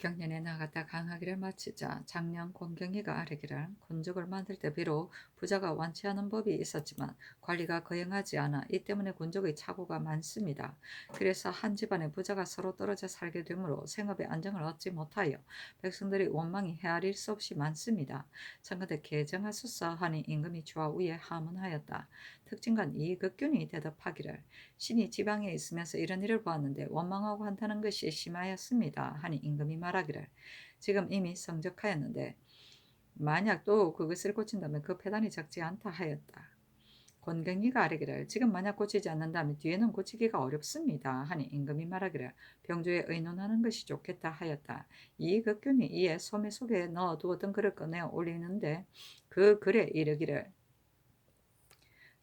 경년에 나갔다 강하기를 마치자 장년 권경희가 아뢰기를 군적을 만들 때 비록 부자가 원치 않은 법이 있었지만 관리가 거행하지 않아 이 때문에 군적의 착오가 많습니다. 그래서 한 집안의 부자가 서로 떨어져 살게 되므로 생업의 안정을 얻지 못하여 백성들이 원망이 헤아릴 수 없이 많습니다. 청컨대 개정하소서 하니 임금이 좌우에 하문하였다. 특징관 이극균이 대답하기를 신이 지방에 있으면서 이런 일을 보았는데 원망하고 한다는 것이 심하였습니다. 하니 임금이 말하기를 지금 이미 성적하였는데 만약 또 그것을 고친다면 그 폐단이 적지 않다 하였다. 권경희가 아뢰기를 지금 만약 고치지 않는다면 뒤에는 고치기가 어렵습니다. 하니 임금이 말하기를 병조에 의논하는 것이 좋겠다 하였다. 이극균이 이에 소매 속에 넣어두었던 글을 꺼내 올리는데 그 글에 이르기를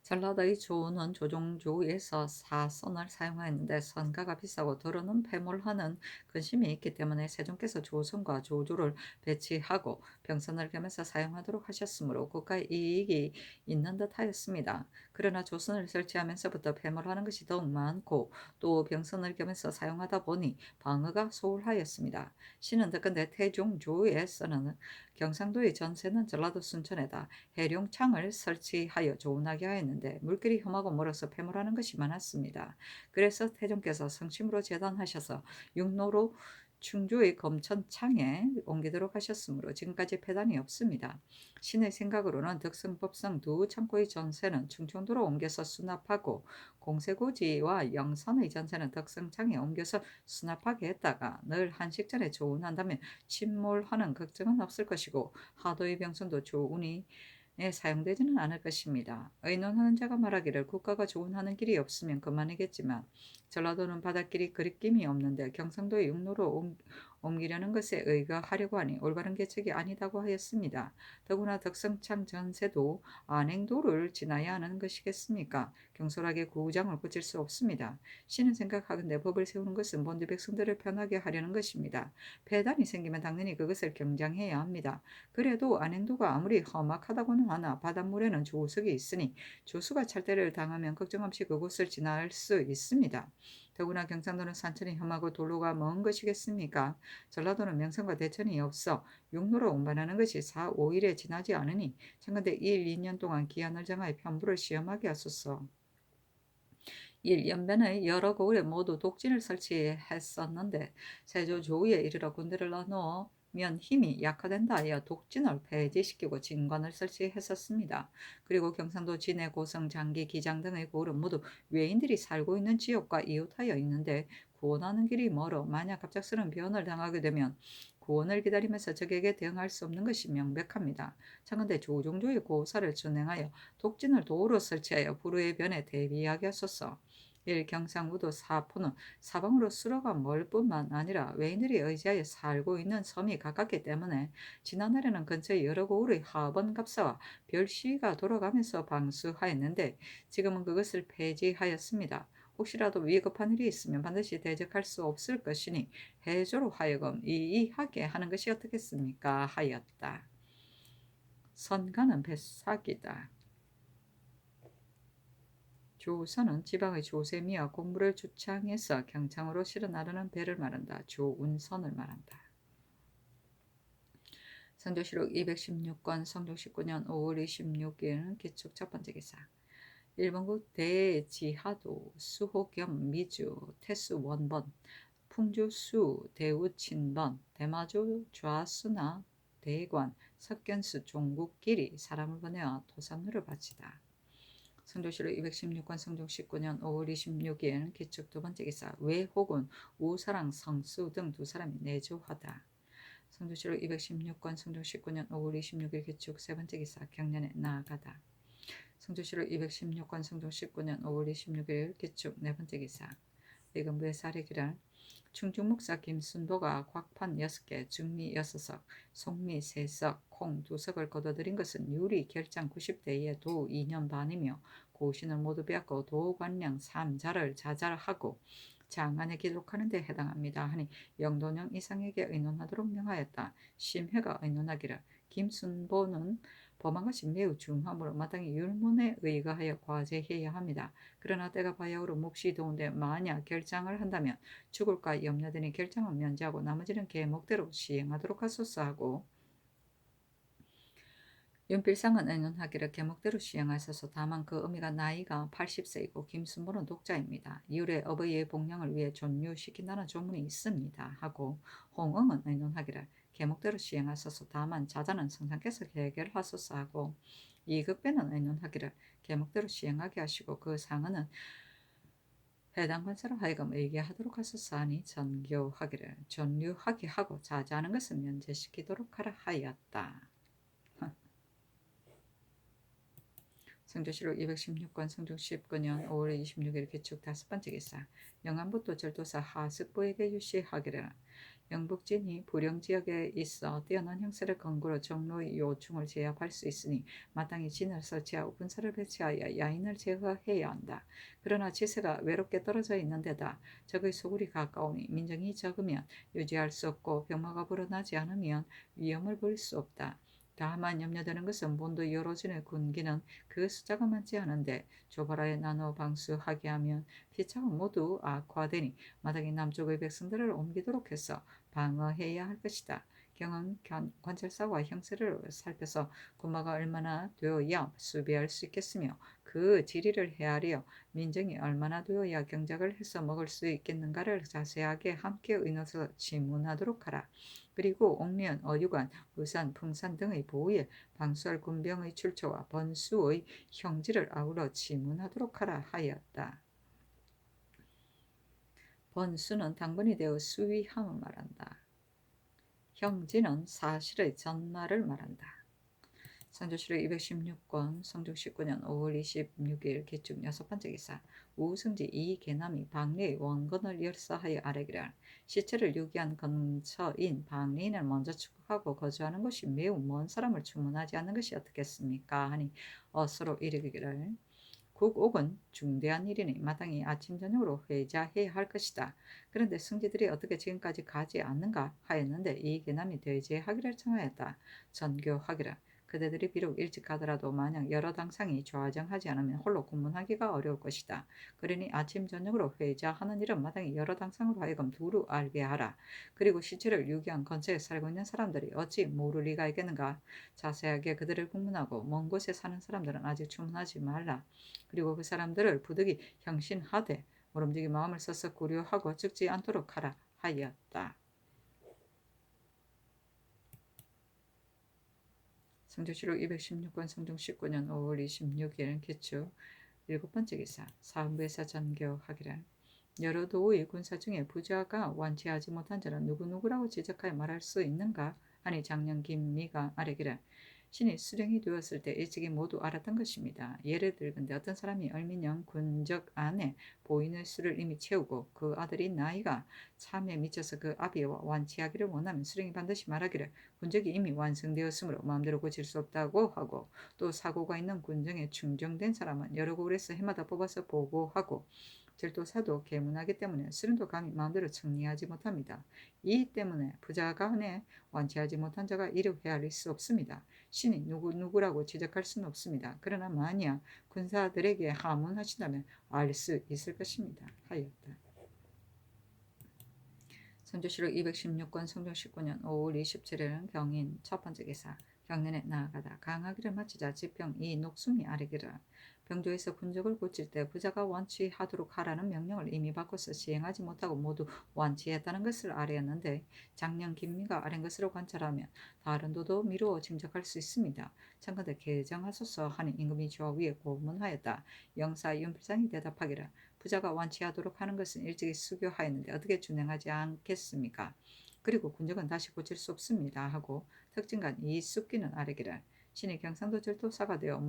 전라도의 조는 조종조에서 사선을 사용하였는데 선가가 비싸고 도로는 폐몰하는 근심이 있기 때문에 세종께서 조선과 조조를 배치하고 병선을 겸해서 사용하도록 하셨으므로 국가의 이익이 있는 듯 하였습니다. 그러나 조선을 설치하면서부터 폐몰하는 것이 더욱 많고 또 병선을 겸해서 사용하다 보니 방어가 소홀하였습니다. 신은 듣건대 태종조에서는 경상도의 전세는 전라도 순천에다 해룡창을 설치하여 조운하게 하였는데 물길이 험하고 멀어서 폐물하는 것이 많았습니다. 그래서 태종께서 성심으로 재단하셔서 육로로 충주의 검천창에 옮기도록 하셨으므로 지금까지 폐단이 없습니다. 신의 생각으로는 덕성, 법성 두 창고의 전세는 충청도로 옮겨서 수납하고 공세고지와 영산의 전세는 덕성창에 옮겨서 수납하게 했다가 늘 한식전에 조운한다면 침몰하는 걱정은 없을 것이고 하도의 병선도 조운이 사용되지는 않을 것입니다. 의논하는 자가 말하기를 국가가 조운하는 길이 없으면 그만이겠지만 전라도는 바닷길이 그립김이 없는데 경상도의 육로로 옮기려는 것에 의거하려고 하니 올바른 계책이 아니다고 하였습니다. 더구나 덕성창 전세도 안행도를 지나야 하는 것이겠습니까? 경솔하게 구장을 고칠 수 없습니다. 신은 생각하건대 법을 세우는 것은 본디 백성들을 편하게 하려는 것입니다. 폐단이 생기면 당연히 그것을 경장해야 합니다. 그래도 안행도가 아무리 험악하다고는 하나 바닷물에는 조석이 있으니 조수가 찰대를 당하면 걱정 없이 그곳을 지날 수 있습니다. 더구나 경상도는 산천이 험하고 도로가 먼 것이겠습니까? 전라도는 명성과 대천이 없어 육로로 운반하는 것이 4, 5일에 지나지 않으니 청컨대 1, 2년 동안 기한을 정하여 편부를 시험하게 하소서. 1. 연변의 여러 고을에 모두 독진을 설치했었는데 세조 조위에 이르러 군대를 나누면 힘이 약화된다 하여 독진을 폐지시키고 진관을 설치했었습니다. 그리고 경상도 진해, 고성, 장기, 기장 등의 고을은 모두 외인들이 살고 있는 지역과 이웃하여 있는데 구원하는 길이 멀어 만약 갑작스러운 변을 당하게 되면 구원을 기다리면서 적에게 대응할 수 없는 것이 명백합니다. 청컨대 조종조의 고사를 준행하여 독진을 도로 설치하여 불후의 변에 대비하게 하소서. 1. 경상우도 사포는 사방으로 수로가 멀 뿐만 아니라 외인들이 의지하여 살고 있는 섬이 가깝기 때문에 지난날에는 근처의 여러 고을의 하번 갑사와 별시가 돌아가면서 방수하였는데 지금은 그것을 폐지하였습니다. 혹시라도 위급한 일이 있으면 반드시 대적할 수 없을 것이니 해조로 하여금 이의하게 하는 것이 어떻겠습니까? 하였다. 선가는 뱃삭이다. 조선은 지방의 조세미와 공부를 주창해서 경창으로 실어 나르는 배를 말한다. 조운선을 말한다. 성조실록 216권 성종 19년 5월 26일 기축 첫 번째 기사. 일본국 대지하도 수호겸 미주 태수 원번 풍주수 대우친번 대마조 좌수나 대관 석견수 종국길이 사람을 보내어 토산루를 바치다. 성조실록 216권 성종 19년 5월 26일 기축 두 번째 기사. 외혹은 우사랑 성수 등 두 사람이 내조하다. 성조실록 216권 성종 19년 5월 26일 기축 세 번째 기사. 경년에 나아가다. 성조실록 216권 성종 19년 5월 26일 기축 네 번째 기사. 의금부의 사례기를 충중목사 김순도가 곽판 6개, 중미 6석, 송미 3석, 콩 2석을 거둬들인 것은 유리 결장 90대에 도 2년 반이며 고신을 모두 빼앗고 도관량 3자를 자잘하고 장안에 기록하는 데 해당합니다. 하니 영도령 이상에게 의논하도록 명하였다. 심회가 의논하기를 김순보는 범한 것이 매우 중하므로 마땅히 율문에 의거하여 과제해야 합니다. 그러나 때가 바야흐로 몫이 도운데 만약 결장을 한다면 죽을까 염려되니 결장은 면제하고 나머지는 계목대로 시행하도록 하소서 하고, 윤필상은 의논하기를 계목대로 시행하셔서 다만 그 어미가 나이가 80세이고 김순보는 독자입니다. 이후에 어버이의 복량을 위해 존유시킨다는 조문이 있습니다 하고, 홍응은 의논하기를 계목대로 시행하셔서 다만 자자는 성상께서 해결하소서 하고, 이극배는 의논하기를 계목대로 시행하게 하시고 그 상은은 해당 관사로 하여금 의계하도록 하소서 하니 전교하기를 존유하게 하고 자제하는 것은 면제시키도록 하라 하였다. 성조실록 216권 성종 19년 5월 26일 개축 5번째 기사. 영안부도 절도사 하숙부에게 유시하기를 영북진이 불영지역에 있어 뛰어난 형세를 근거로 정로의 요충을 제압할 수 있으니 마땅히 진을 설치하고 군사를 배치하여 야인을 제거해야 한다. 그러나 지세가 외롭게 떨어져 있는 데다 적의 소굴이 가까우니 민정이 적으면 유지할 수 없고 병마가 불어나지 않으면 위험을 볼 수 없다. 다만 염려되는 것은 본도 여로진의 군기는 그 숫자가 많지 않은데 조바라에 나누어 방수하게 하면 피차가 모두 악화되니 마땅히 남쪽의 백성들을 옮기도록 해서 방어해야 할 것이다. 경은 관찰사와 형세를 살펴서 군마가 얼마나 되어야 수비할 수 있겠으며 그 지리를 헤아려 민정이 얼마나 되어야 경작을 해서 먹을 수 있겠는가를 자세하게 함께 의논해서 질문하도록 하라. 그리고 옥리현, 어유관, 부산, 풍산 등의 보위에 방수할 군병의 출처와 번수의 형지를 아울러 질문하도록 하라 하였다. 번수는 당번이 되어 수위함을 말한다. 형지는 사실의 전말을 말한다. 성조실록 216권 성종 19년 5월 26일 개축 6번째 기사. 우승지 이계남이 방리의 원건을 열사하여 아뢰기를 시체를 유기한 근처인 방리인을 먼저 축복하고 거주하는 것이 매우 먼 사람을 주문하지 않는 것이 어떻겠습니까 하니 어서로 이르기를 국옥은 중대한 일이니 마땅히 아침 저녁으로 회자해야 할 것이다. 그런데 승지들이 어떻게 지금까지 가지 않는가 하였는데 이계남이 대제하기를 청하였다. 전교하기를 그대들이 비록 일찍 가더라도 만약 여러 당상이 좌정하지 않으면 홀로 군문하기가 어려울 것이다. 그러니 아침 저녁으로 회자하는 일은 마땅히 여러 당상으로 하여금 두루 알게 하라. 그리고 시체를 유기한 근처에 살고 있는 사람들이 어찌 모를 리가 있겠는가. 자세하게 그들을 국문하고 먼 곳에 사는 사람들은 아직 주문하지 말라. 그리고 그 사람들을 부득이 형신하되 모름지기 마음을 써서 고려하고 죽지 않도록 하라 하였다. 성조실록 216권 성종 19년 5월 26일 개축 7번째 기사. 사헌부에서 전교하기를 여러 도의 군사 중에 부자가 완치하지 못한 자는 누구누구라고 지적하여 말할 수 있는가 하니 장령 김미가 아뢰기를 신이 수령이 되었을 때 일찍이 모두 알았던 것입니다. 예를 들건대 어떤 사람이 얼민령 군적 안에 보인의 수를 이미 채우고 그 아들이 나이가 참에 미쳐서 그 아비와 완치하기를 원하면 수령이 반드시 말하기를 군적이 이미 완성되었으므로 마음대로 고칠 수 없다고 하고, 또 사고가 있는 군정에 충정된 사람은 여러 고을에서 해마다 뽑아서 보고하고 절도사도 계문하기 때문에 수령도 감히 마음대로 청리하지 못합니다. 이 때문에 부자간에 완치하지 못한 자가 이를 헤아릴 수 없습니다. 신이 누구라고 지적할 수는 없습니다. 그러나 만약 군사들에게 하문하신다면 알 수 있을 것입니다. 하였다. 성조실록 216권 성종 19년 5월 27일 경인 첫 번째 기사. 경년에 나아가다 강하기를 마치자 지평 이 녹순이 아뢰기를 병조에서 군적을 고칠 때 부자가 완치하도록 하라는 명령을 이미 바꿔서 시행하지 못하고 모두 완치했다는 것을 아뢰었는데 장령 김미가 아뢰는 것으로 관찰하면 다른 도도 미루어 짐작할 수 있습니다. 참건대 개정하소서 하는 임금이 저 위에 고문하였다. 영사 윤필상이 대답하기를 부자가 완치하도록 하는 것은 일찍이 수교하였는데 어떻게 준행하지 않겠습니까? 그리고 군적은 다시 고칠 수 없습니다 하고 특징간 이숙기는 아뢰기를 신이 경상도 절도사가 되어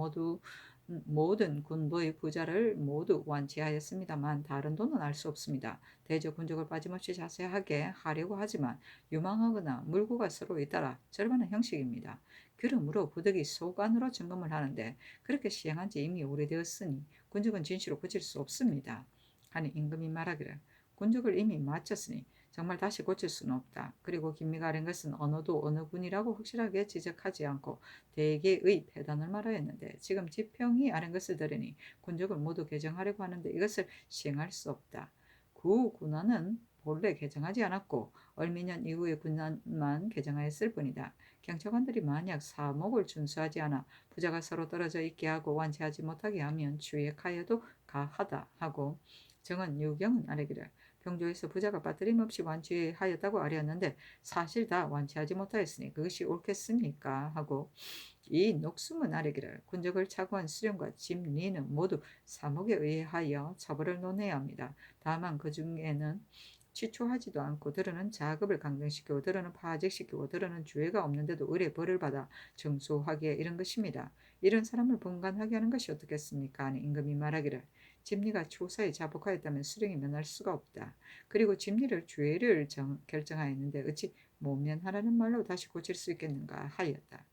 모든 군도의 부자를 모두 완치하였습니다만 다른 도는 알 수 없습니다. 대저 군적을 빠짐없이 자세하게 하려고 하지만 유망하거나 물고가 서로 잇따라 절반은 형식입니다. 그러므로 부득이 소관으로 점검을 하는데 그렇게 시행한 지 이미 오래되었으니 군적은 진시로 고칠 수 없습니다. 하니 임금이 말하기를 군적을 이미 마쳤으니 정말 다시 고칠 수는 없다. 그리고 김미가 아는 것은 언어도 어느 군이라고 확실하게 지적하지 않고 대개의 폐단을 말하였는데 지금 지평이 아는 것을 들으니 군적을 모두 개정하려고 하는데 이것을 시행할 수 없다. 구 군안은 본래 개정하지 않았고 얼미년 이후에 군안만 개정하였을 뿐이다. 경찰관들이 만약 사목을 준수하지 않아 부자가 서로 떨어져 있게 하고 완치하지 못하게 하면 추액하여도 가하다 하고 정은 유경은 아래기를 병조에서 부자가 빠뜨림 없이 완치하였다고 아뢰었는데 사실 다 완치하지 못하였으니 그것이 옳겠습니까? 하고 이 녹수문 아래기를 군적을 착오한 수령과 집리는 모두 사목에 의하여 처벌을 논해야 합니다. 다만 그 중에는 취초하지도 않고 들어는 자급을 강등시키고 들어는 파직시키고 들어는 주애가 없는데도 의뢰 벌을 받아 정수하기에 이른 것입니다. 이런 사람을 분간하게 하는 것이 어떻겠습니까? 하니 임금이 말하기를 집리가 초사에 자복하였다면 수령이 면할 수가 없다. 그리고 집리를 주애를 결정하였는데 어찌 못 면하라는 말로 다시 고칠 수 있겠는가 하였다.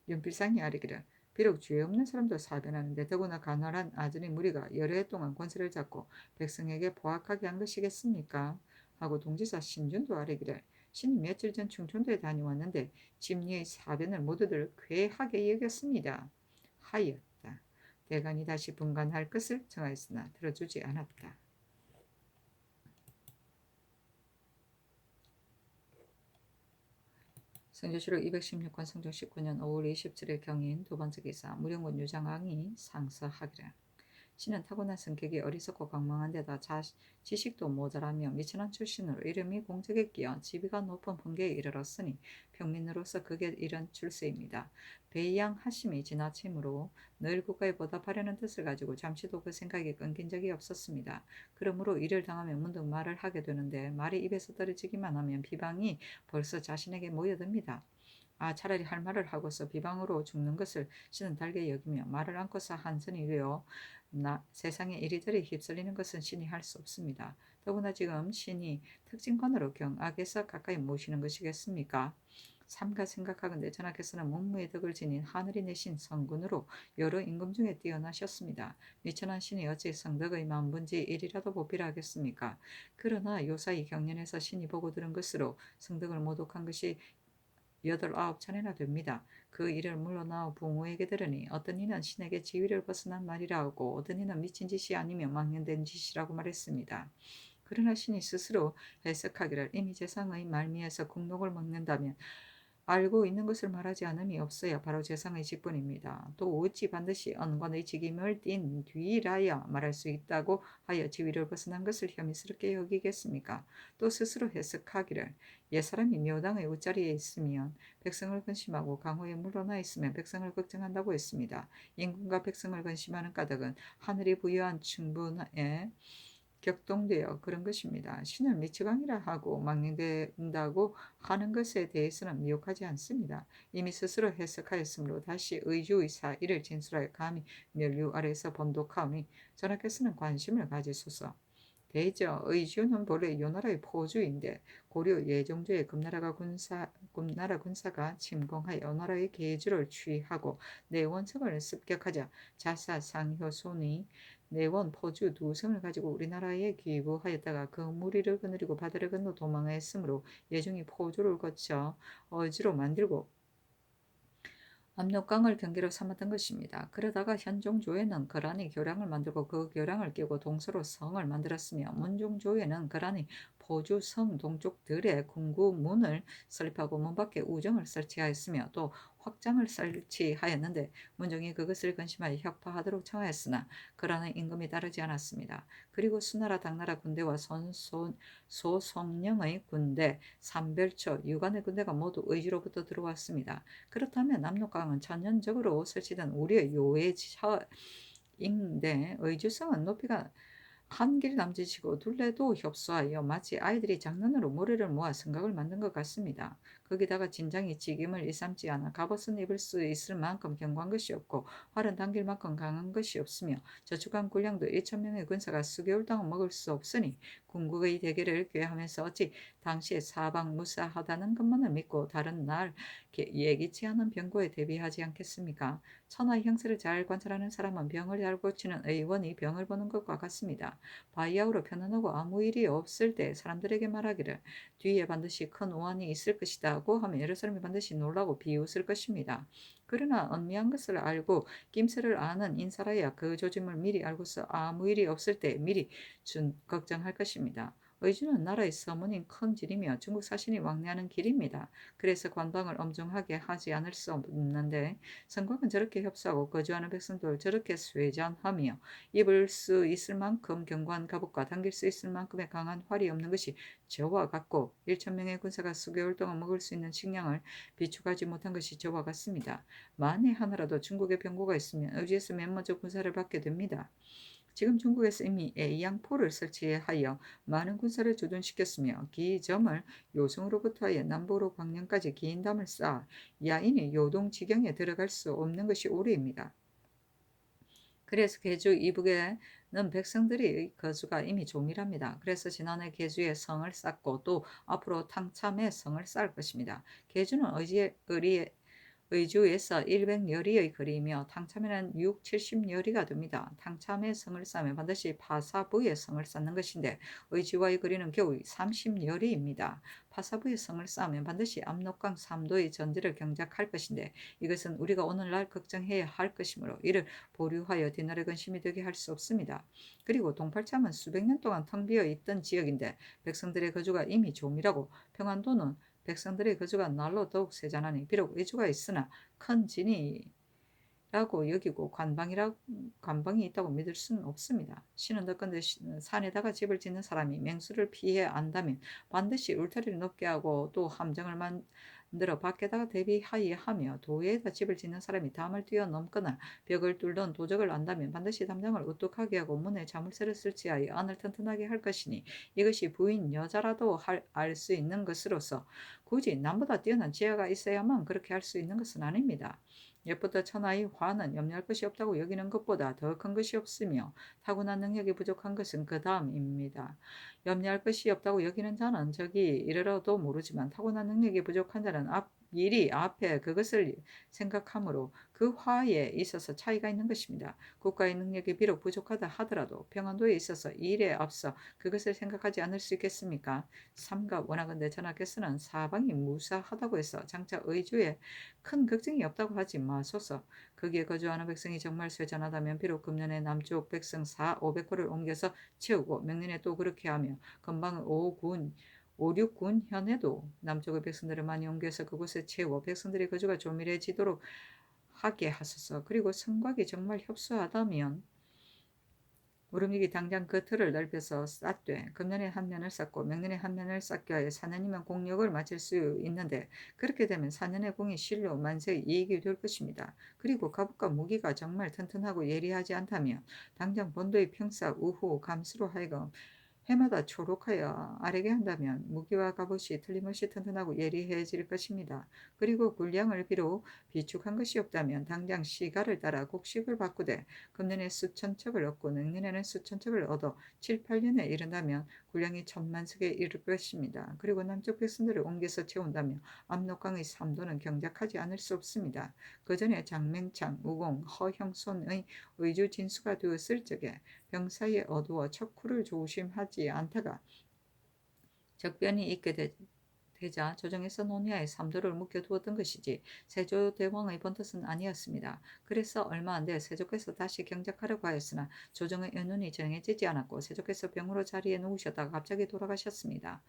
윤필상이 아뢰기를 비록 죄 없는 사람도 사변하는데 더구나 가난한 아들의 무리가 여러 해 동안 권세를 잡고 백성에게 포악하게 한 것이겠습니까? 하고 동지사 신준도 아뢰기를 신이 며칠 전 충청도에 다녀왔는데 집리의 사변을 모두들 괴하게 여겼습니다. 하였다. 대간이 다시 분간할 것을 정하였으나 들어주지 않았다. 성조실록 216권 성종 19년 5월 27일 경인 두 번째 기사 무령군 유장왕이 상서하기를 신은 타고난 성격이 어리석고 강망한 데다 지식도 모자라며 미천한 출신으로 이름이 공적에 끼어 지위가 높은 분계에 이르렀으니 평민으로서 극에 이른 출세입니다. 배양 하심이 지나치므로 늘 국가에 보답하려는 뜻을 가지고 잠시도 그 생각이 끊긴 적이 없었습니다. 그러므로 이를 당하면 문득 말을 하게 되는데 말이 입에서 떨어지기만 하면 비방이 벌써 자신에게 모여듭니다. 차라리 할 말을 하고서 비방으로 죽는 것을 신은 달게 여기며 말을 않고서 한선이 되어 세상에 이리저리 휩쓸리는 것은 신이 할 수 없습니다. 더구나 지금 신이 특징관으로 경악에서 가까이 모시는 것이겠습니까? 삼가 생각하건대 전하께서는 문무의 덕을 지닌 하늘이 내신 성군으로 여러 임금 중에 뛰어나셨습니다. 미천한 신이 어찌 성덕의 만분지 일이라도 보필 하겠습니까? 그러나 요사이 경연에서 신이 보고 들은 것으로 성덕을 모독한 것이 8-9차례나 됩니다. 그 일을 물러나어 부모에게 들으니 어떤 이는 신에게 지위를 벗어난 말이라 하고 어떤 이는 미친 짓이 아니며 망령된 짓이라고 말했습니다. 그러나 신이 스스로 해석하기를 이미 재상의 말미에서 국록을 먹는다면 알고 있는 것을 말하지 않음이 없어야 바로 재상의 직분입니다. 또 어찌 반드시 언관의 직임을 띈 뒤라야 말할 수 있다고 하여 지위를 벗어난 것을 혐의스럽게 여기겠습니까? 또 스스로 해석하기를 옛사람이 묘당의 웃자리에 있으면 백성을 근심하고 강호에 물러나 있으면 백성을 걱정한다고 했습니다. 임금과 백성을 근심하는 까닭은 하늘이 부여한 충분에 격동되어 그런 것입니다. 신을 미치광이라 하고 망령된다고 하는 것에 대해서는 미혹하지 않습니다. 이미 스스로 해석하였으므로 다시 의주의사 이를 진술하여 감히 멸류 아래서 번독하오니 전하께서는 관심을 가지소서. 대저 의주는 본래 요나라의 포주인데 고려 예종조에 금나라 군사가 침공하여 나라의 계주를 취하고 내원성을 습격하자 자사상효손이 내원 포주 2성을 가지고 우리나라에 귀부하였다가 그 무리를 거느리고 바다를 건너 도망하였으므로 예종이 포주를 거쳐 어지로 만들고 압록강을 경계로 삼았던 것입니다. 그러다가 현종조에는 거란이 교량을 만들고 그 교량을 끼고 동서로 성을 만들었으며 문종조에는 거란이 포주성 동쪽들의 궁구문을 설립하고 문 밖에 우정을 설치하였으며 또 확장을 설치하였는데 문종이 그것을 근심하여 혁파하도록 청하였으나 거란의 임금이 따르지 않았습니다. 그리고 수나라 당나라 군대와 소송령의 군대, 삼별초, 유관의 군대가 모두 의지로부터 들어왔습니다. 그렇다면 압록강은 전년적으로 설치된 우리의 요해처인데 의주성은 높이가 한 길 남짓이고 둘레도 협소하여 마치 아이들이 장난으로 모래를 모아 성곽을 만든 것 같습니다. 거기다가 진장이 직임을 일삼지 않아 갑옷은 입을 수 있을 만큼 견고한 것이 없고 활은 당길 만큼 강한 것이 없으며 저축한 군량도 1,000명의 군사가 수개월 동안 먹을 수 없으니 궁극의 대결을 꾀하면서 어찌 당시에 사방무사하다는 것만을 믿고 다른 날 예기치 않은 병고에 대비하지 않겠습니까? 천하의 형세를 잘 관찰하는 사람은 병을 잘 고치는 의원이 병을 보는 것과 같습니다. 바이아우로 편안하고 아무 일이 없을 때 사람들에게 말하기를 뒤에 반드시 큰 오한이 있을 것이다고 하면 여러 사람이 반드시 놀라고 비웃을 것입니다. 그러나 은미한 것을 알고 낌새를 아는 인사라야 그 조짐을 미리 알고서 아무 일이 없을 때 미리 걱정할 것입니다. 의주는 나라의 서문인 큰 길이며 중국 사신이 왕래하는 길입니다. 그래서 관방을 엄중하게 하지 않을 수 없는데 성곽은 저렇게 협소하고 거주하는 백성들 저렇게 쇠잔하며 입을 수 있을 만큼 견고한 갑옷과 당길 수 있을 만큼의 강한 활이 없는 것이 저와 같고 1,000명의 군사가 수개월 동안 먹을 수 있는 식량을 비축하지 못한 것이 저와 같습니다. 만에 하나라도 중국에 병고가 있으면 의지에서 맨 먼저 군사를 받게 됩니다. 지금 중국에서 이미 A양포를 설치하여 많은 군사를 주둔시켰으며 기점을 요성으로부터 하여 남부로 광양까지 긴 담을 쌓아 야인이 요동 지경에 들어갈 수 없는 것이 오류입니다. 그래서 계주 이북에는 백성들의 거주가 이미 조밀합니다. 그래서 지난해 계주에 성을 쌓고 또 앞으로 탕참에 성을 쌓을 것입니다. 계주는 의주에서 100여리의 거리이며 탕참에는 6, 70여리가 됩니다. 탕참에 성을 쌓으면 반드시 파사부에 성을 쌓는 것인데 의주와의 거리는 겨우 30여리입니다. 파사부에 성을 쌓으면 반드시 압록강 3도의 전지를 경작할 것인데 이것은 우리가 오늘날 걱정해야 할 것이므로 이를 보류하여 뒤날에 근심이 되게 할 수 없습니다. 그리고 동팔참은 수백 년 동안 텅 비어 있던 지역인데 백성들의 거주가 이미 조밀하고 평안도는 백성들의 거주가 날로 더욱 세잔하니 비록 의주가 있으나 큰 진이라고 여기고 관방이 있다고 믿을 수는 없습니다. 신은 덕건데 산에다가 집을 짓는 사람이 맹수를 피해 안다면 반드시 울타리를 높게 하고 또 함정을 만들어 밖에다가 대비하여 하며 도에다 집을 짓는 사람이 담을 뛰어넘거나 벽을 뚫던 도적을 안다면 반드시 담장을 우뚝하게 하고 문에 자물쇠를 설치하여 안을 튼튼하게 할 것이니 이것이 부인 여자라도 알 수 있는 것으로서 굳이 남보다 뛰어난 지혜가 있어야만 그렇게 할 수 있는 것은 아닙니다. 옛부터 천하의 화는 염려할 것이 없다고 여기는 것보다 더 큰 것이 없으며 타고난 능력이 부족한 것은 그 다음입니다. 염려할 것이 없다고 여기는 자는 저기 이르러도 모르지만 타고난 능력이 부족한 자는 미리 앞에 그것을 생각하므로 그 화에 있어서 차이가 있는 것입니다. 국가의 능력이 비록 부족하다 하더라도 평안도에 있어서 일에 앞서 그것을 생각하지 않을 수 있겠습니까? 삼가 원하건대 전하께서는 사방이 무사하다고 해서 장차 의주에 큰 걱정이 없다고 하지 마소서. 거기에 거주하는 백성이 정말 쇠잔하다면 비록 금년에 남쪽 백성 500호를 옮겨서 채우고 명년에 또 그렇게 하며 건방 5, 6군 현에도 남쪽의 백성들을 많이 옮겨서 그곳에 채워 백성들의 거주가 조밀해지도록 하게 하소서. 그리고 성곽이 정말 협소하다면 무릎이기 당장 그 틀을 넓혀서 쌓되 금년에 한 면을 쌓고 명년에 한 면을 쌓게 하여 4년이면 공력을 마칠 수 있는데 그렇게 되면 4년의 공이 실로 만세의 이익이 될 것입니다. 그리고 갑옷과 무기가 정말 튼튼하고 예리하지 않다면 당장 본도의 평사 우후 감수로 하여금 해마다 초록하여 아래게 한다면 무기와 갑옷이 틀림없이 튼튼하고 예리해질 것입니다. 그리고 군량을 비록 비축한 것이 없다면 당장 시가를 따라 곡식을 바꾸되 금년에 수천 척을 얻고 내년에는 수천 척을 얻어 7, 8년에 이른다면 군량이 천만석에 이를 것입니다. 그리고 남쪽 백성들을 옮겨서 채운다면 압록강의 3도는 경작하지 않을 수 없습니다. 그 전에 장맹창, 우공, 허형손의 의주 진수가 되었을 적에 병사에 어두워 척후를 조심하지 않다가 적변이 있게 되자 조정에서 논의하에 삼도를 묵혀두었던 것이지 세조대왕의 본뜻은 아니었습니다. 그래서 얼마 안 돼 세조께서 다시 경작하려고 하였으나 조정의 의논이 정해지지 않았고 세조께서 병으로 자리에 누우셨다가 갑자기 돌아가셨습니다.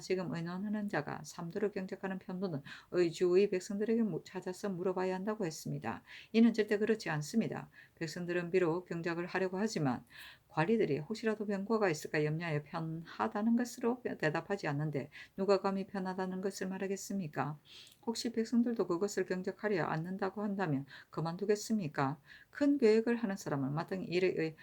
지금 의논하는 자가 삼도를 경작하는 편도는 의주의 백성들에게 찾아서 물어봐야 한다고 했습니다. 이는 절대 그렇지 않습니다. 백성들은 비록 경작을 하려고 하지만 관리들이 혹시라도 병고가 있을까 염려하여 편하다는 것으로 대답하지 않는데 누가 감히 편하다는 것을 말하겠습니까? 혹시 백성들도 그것을 경작하려 않는다고 한다면 그만두겠습니까? 큰 계획을 하는 사람은 마땅히 일에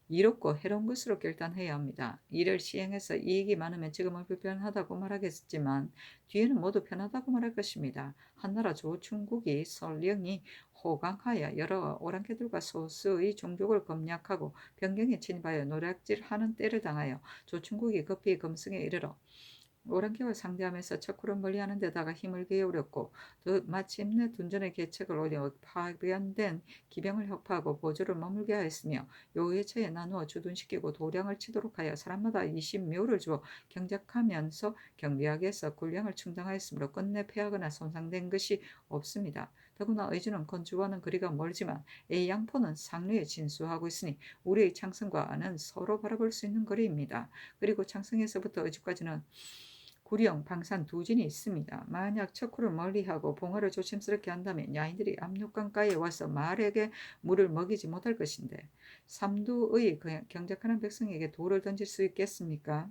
이롭고 해로운 것으로 결단해야 합니다. 이를 시행해서 이익이 많으면 지금은 불편하다고 말하겠지만 뒤에는 모두 편하다고 말할 것입니다. 한나라 조충국이 설령이 호강하여 여러 오랑캐들과 소수의 종족을 검략하고 변경에 침입하여 노략질하는 때를 당하여 조충국이 급히 금승에 이르러 오랑캐와 상대하면서 척후를 멀리하는 데다가 힘을 기울였고 마침내 둔전의 계책을 올려 파견된 기병을 혁파하고 보조를 머물게 하였으며 요회처에 나누어 주둔시키고 도량을 치도록 하여 사람마다 20묘를 주어 경작하면서 경비하게 해서 군량을 충당하였으므로 끝내 패하거나 손상된 것이 없습니다. 더구나 의주는 건주와는 거리가 멀지만 A양포는 상류에 진수하고 있으니 우리의 창성과는 서로 바라볼 수 있는 거리입니다. 그리고 창성에서부터 의주까지는 구령, 방산 두 진이 있습니다. 만약 척후를 멀리하고 봉화를 조심스럽게 한다면 야인들이 압록강가에 와서 말에게 물을 먹이지 못할 것인데 삼두의 경작하는 백성에게 돌을 던질 수 있겠습니까?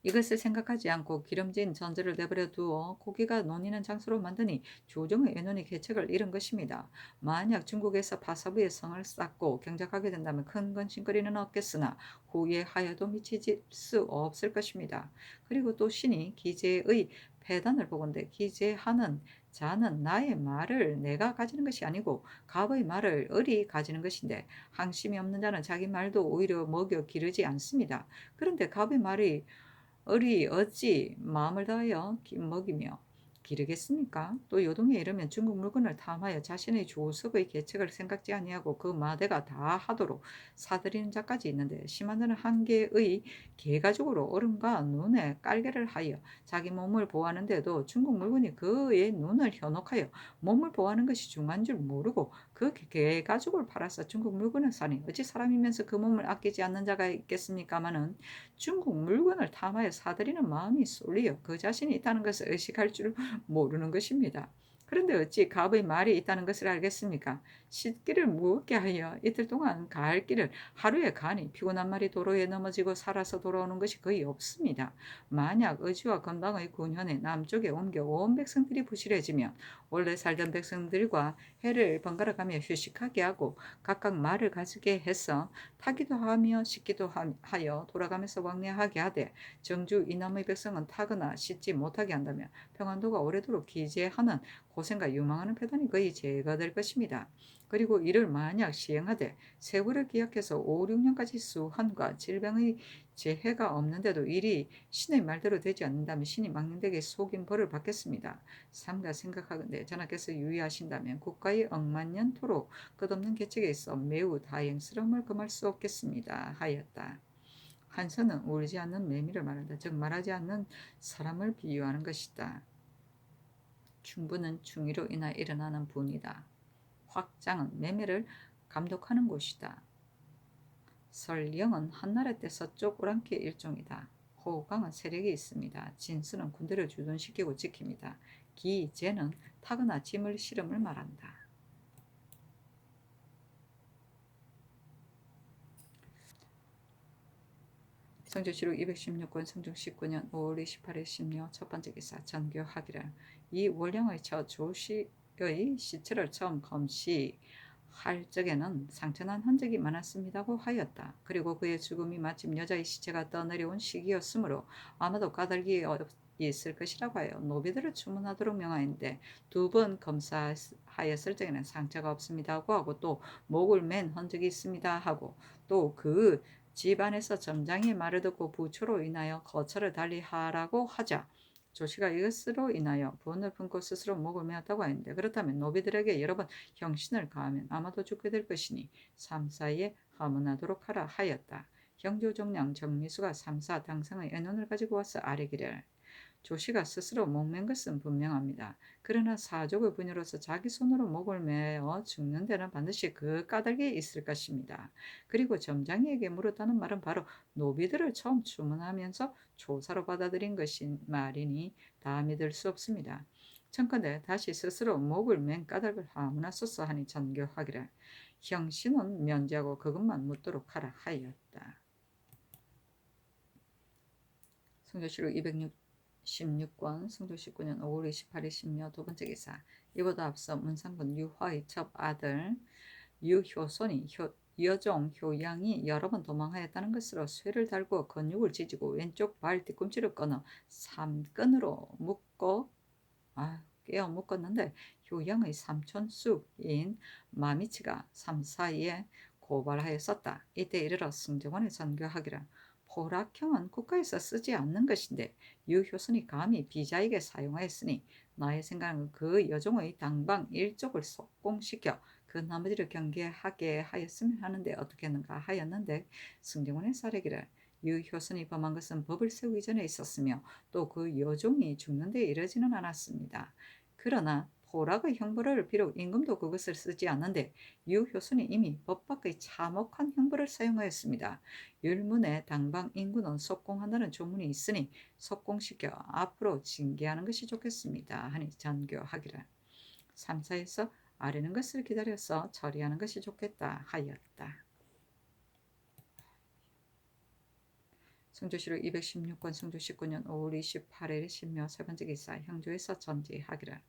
이것을 생각하지 않고 기름진 전제를 내버려 두어 고기가 논이는 장소로 만드니 조정의 애논이 계책을 잃은 것입니다. 만약 중국에서 바사부의 성을 쌓고 경작하게 된다면 큰 근심거리는 없겠으나 후에 하여도 미칠 수 없을 것입니다. 그리고 또 신이 기재의 패단을 보건대 기재하는 자는 나의 말을 내가 가지는 것이 아니고 갑의 말을 을이 가지는 것인데 항심이 없는 자는 자기 말도 오히려 먹여 기르지 않습니다. 그런데 갑의 말이 을이 어찌 마음을 다하여 먹이며 기르겠습니까? 또 요동에 이르면 중국 물건을 탐하여 자신의 조석의 계책을 생각지 아니하고 그 마대가 다 하도록 사들이는 자까지 있는데 심한 자는 한 개의 개가죽으로 얼음과 눈에 깔개를 하여 자기 몸을 보호하는데도 중국 물건이 그의 눈을 현혹하여 몸을 보호하는 것이 중요한 줄 모르고 그 개가죽을 팔아서 중국 물건을 사니 어찌 사람이면서 그 몸을 아끼지 않는 자가 있겠습니까마는 중국 물건을 탐하여 사들이는 마음이 쏠리어 그 자신이 있다는 것을 의식할 줄 모르는 것입니다. 그런데 어찌 갑의 말이 있다는 것을 알겠습니까? 씻기를 무겁게 하여 이틀 동안 갈 길을 하루에 가니 피곤한 말이 도로에 넘어지고 살아서 돌아오는 것이 거의 없습니다. 만약 의주와 건방의 군현에 남쪽에 옮겨 온 백성들이 부실해지면 원래 살던 백성들과 해를 번갈아 가며 휴식하게 하고 각각 말을 가지게 해서 타기도 하며 씻기도 하여 돌아가면서 왕래하게 하되 정주 이남의 백성은 타거나 씻지 못하게 한다면 평안도가 오래도록 기재하는 고생과 유망하는 패단이 거의 제거될 것입니다. 그리고 이를 만약 시행하되 세월을 기약해서 5, 6년까지 수환과 질병의 재해가 없는데도 일이 신의 말대로 되지 않는다면 신이 망령되게 속인 벌을 받겠습니다. 삼가 생각하건대 전하께서 유의하신다면 국가의 억만년토록 끝없는 계책에 있어 매우 다행스러움을 금할 수 없겠습니다. 하였다. 한서는 울지 않는 매미를 말한다. 즉 말하지 않는 사람을 비유하는 것이다. 충분은 충의로 인하여 일어나는 분이다. 확장은 매매를 감독하는 곳이다. 설령은 한나라 때 서쪽 오랑캐 일종이다. 호강은 세력이 있습니다. 진수는 군대를 주둔시키고 지킵니다. 기재는 타거나 짐을 실음을 말한다. 성조실록 216권 성종 19년 5월 28일 심려 첫 번째 기사 전교하기를 이 월령의 첫 조시의 시체를 처음 검시할 적에는 상처난 흔적이 많았습니다고 하였다. 그리고 그의 죽음이 마침 여자의 시체가 떠내려온 시기였으므로 아마도 까닭이 있을 것이라고 하여 노비들을 추문하도록 명하였는데 두 번 검사하였을 적에는 상처가 없습니다고 하고 또 목을 맨 흔적이 있습니다 하고 또그 집안에서 점장의 말을 듣고 부초로 인하여 거처를 달리하라고 하자 조씨가 이것으로 인하여 분을 품고 스스로 목을 메었다고 하는데 그렇다면 노비들에게 여러 번 형신을 가하면 아마도 죽게 될 것이니 삼사에 하문하도록 하라 하였다. 형조정량 정미수가 삼사 당상의 애논을 가지고 와서 아뢰기를 조씨가 스스로 목맨 것은 분명합니다. 그러나 사족의 부녀로서 자기 손으로 목을 메어 죽는 데는 반드시 그 까닭이 있을 것입니다. 그리고 점장이에게 물었다는 말은 바로 노비들을 처음 추문하면서 조사로 받아들인 것인 말이니 다 믿을 수 없습니다. 청컨대 다시 스스로 목을 맨 까닭을 하문하소서 하니 전교하기를 형신은 면제하고 그것만 묻도록 하라 하였다. 성조실록 216권 성조 19년 5월 28일 심려 두 번째 기사 이보다 앞서 문상군 유화의 첩 아들 유효손이 여종 효양이 여러 번 도망하였다는 것으로 쇠를 달고 근육을 찢고 왼쪽 발 뒤꿈치를 끊어 삼끈으로 묶고 깨어 묶었는데 효양의 삼촌쑥인 마미치가 삼사이에 고발하였었다. 이때 이르러 승정원에 전교하기를 포락형은 국가에서 쓰지 않는 것인데 유효순이 감히 비자에게 사용하였으니 나의 생각은 그 여종의 당방 일족을 속공시켜 그 나머지를 경계하게 하였으면 하는데 어떻겠는가 하였는데 승정원의 사례기를 유효순이 범한 것은 법을 세우기 전에 있었으며 또 그 여종이 죽는 데 이르지는 않았습니다. 그러나 포락의 형벌을 비록 임금도 그것을 쓰지 않는데 유효순이 이미 법 밖의 참혹한 형벌을 사용하였습니다. 율문에 당방 인구는 속공한다는 조문이 있으니 속공시켜 앞으로 징계하는 것이 좋겠습니다. 하니 전교하기를 삼사에서 아뢰는 것을 기다려서 처리하는 것이 좋겠다 하였다. 성조실록 216권 성조 19년 5월 28일 신묘 세 번째 기사 형조에서 전지하기를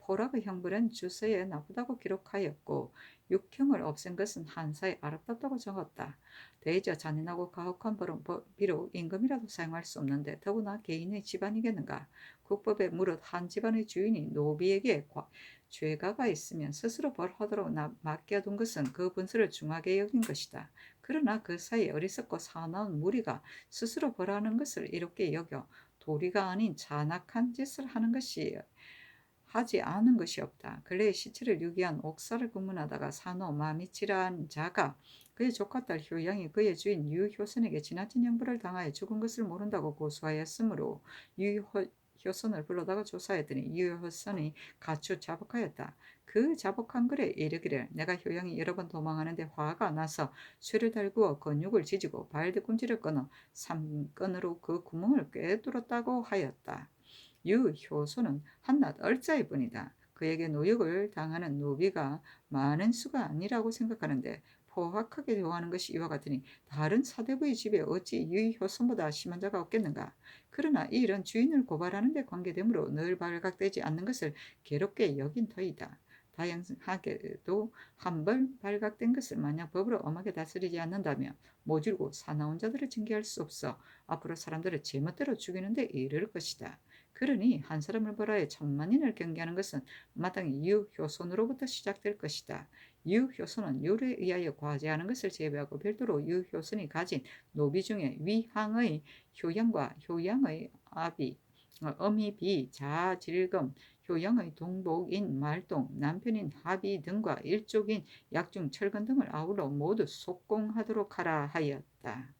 포락의 형벌은 주서에 나쁘다고 기록하였고 육형을 없앤 것은 한사에 아름답다고 적었다. 대저 잔인하고 가혹한 벌은 비록 임금이라도 사용할 수 없는데 더구나 개인의 집안이겠는가. 국법에 무릇 한 집안의 주인이 노비에게 죄가가 있으면 스스로 벌하도록 맡겨둔 것은 그 분수를 중하게 여긴 것이다. 그러나 그 사이에 어리석고 사나운 무리가 스스로 벌하는 것을 이롭게 여겨 도리가 아닌 잔악한 짓을 하지 않은 것이 없다. 근래에 시체를 유기한 옥사를 근무하다가 산호 마미치라는 자가 그의 조카딸 효양이 그의 주인 유효선에게 지나친 형벌을 당하여 죽은 것을 모른다고 고소하였으므로 유효선을 불러다가 조사했더니 유효선이 가추 자복하였다. 그 자복한 글에 이르기를 내가 효양이 여러 번 도망하는데 화가 나서 쇠를 달구어 근육을 지지고 발 뒤꿈치를 끊어 삼끈으로 그 구멍을 꿰뚫었다고 하였다. 유효소는 한낱 얼짜일 뿐이다. 그에게 노역을 당하는 노비가 많은 수가 아니라고 생각하는데 포악하게 대우하는 것이 이와 같으니 다른 사대부의 집에 어찌 유효소보다 심한 자가 없겠는가. 그러나 이 일은 주인을 고발하는 데 관계되므로 늘 발각되지 않는 것을 괴롭게 여긴 터이다. 다양하게도 한 번 발각된 것을 만약 법으로 엄하게 다스리지 않는다면 모질고 사나운 자들을 징계할 수 없어 앞으로 사람들을 제멋대로 죽이는 데 이를 것이다. 그러니 한 사람을 벌하여 천만인을 경계하는 것은 마땅히 유효손으로부터 시작될 것이다. 유효손은 율에 의하여 과제하는 것을 제외하고 별도로 유효손이 가진 노비 중에 위항의 효양과 효양의 아비, 어미비, 자질금, 효양의 동복인 말동, 남편인 하비 등과 일족인 약중, 철근 등을 아울러 모두 속공하도록 하라 하였다.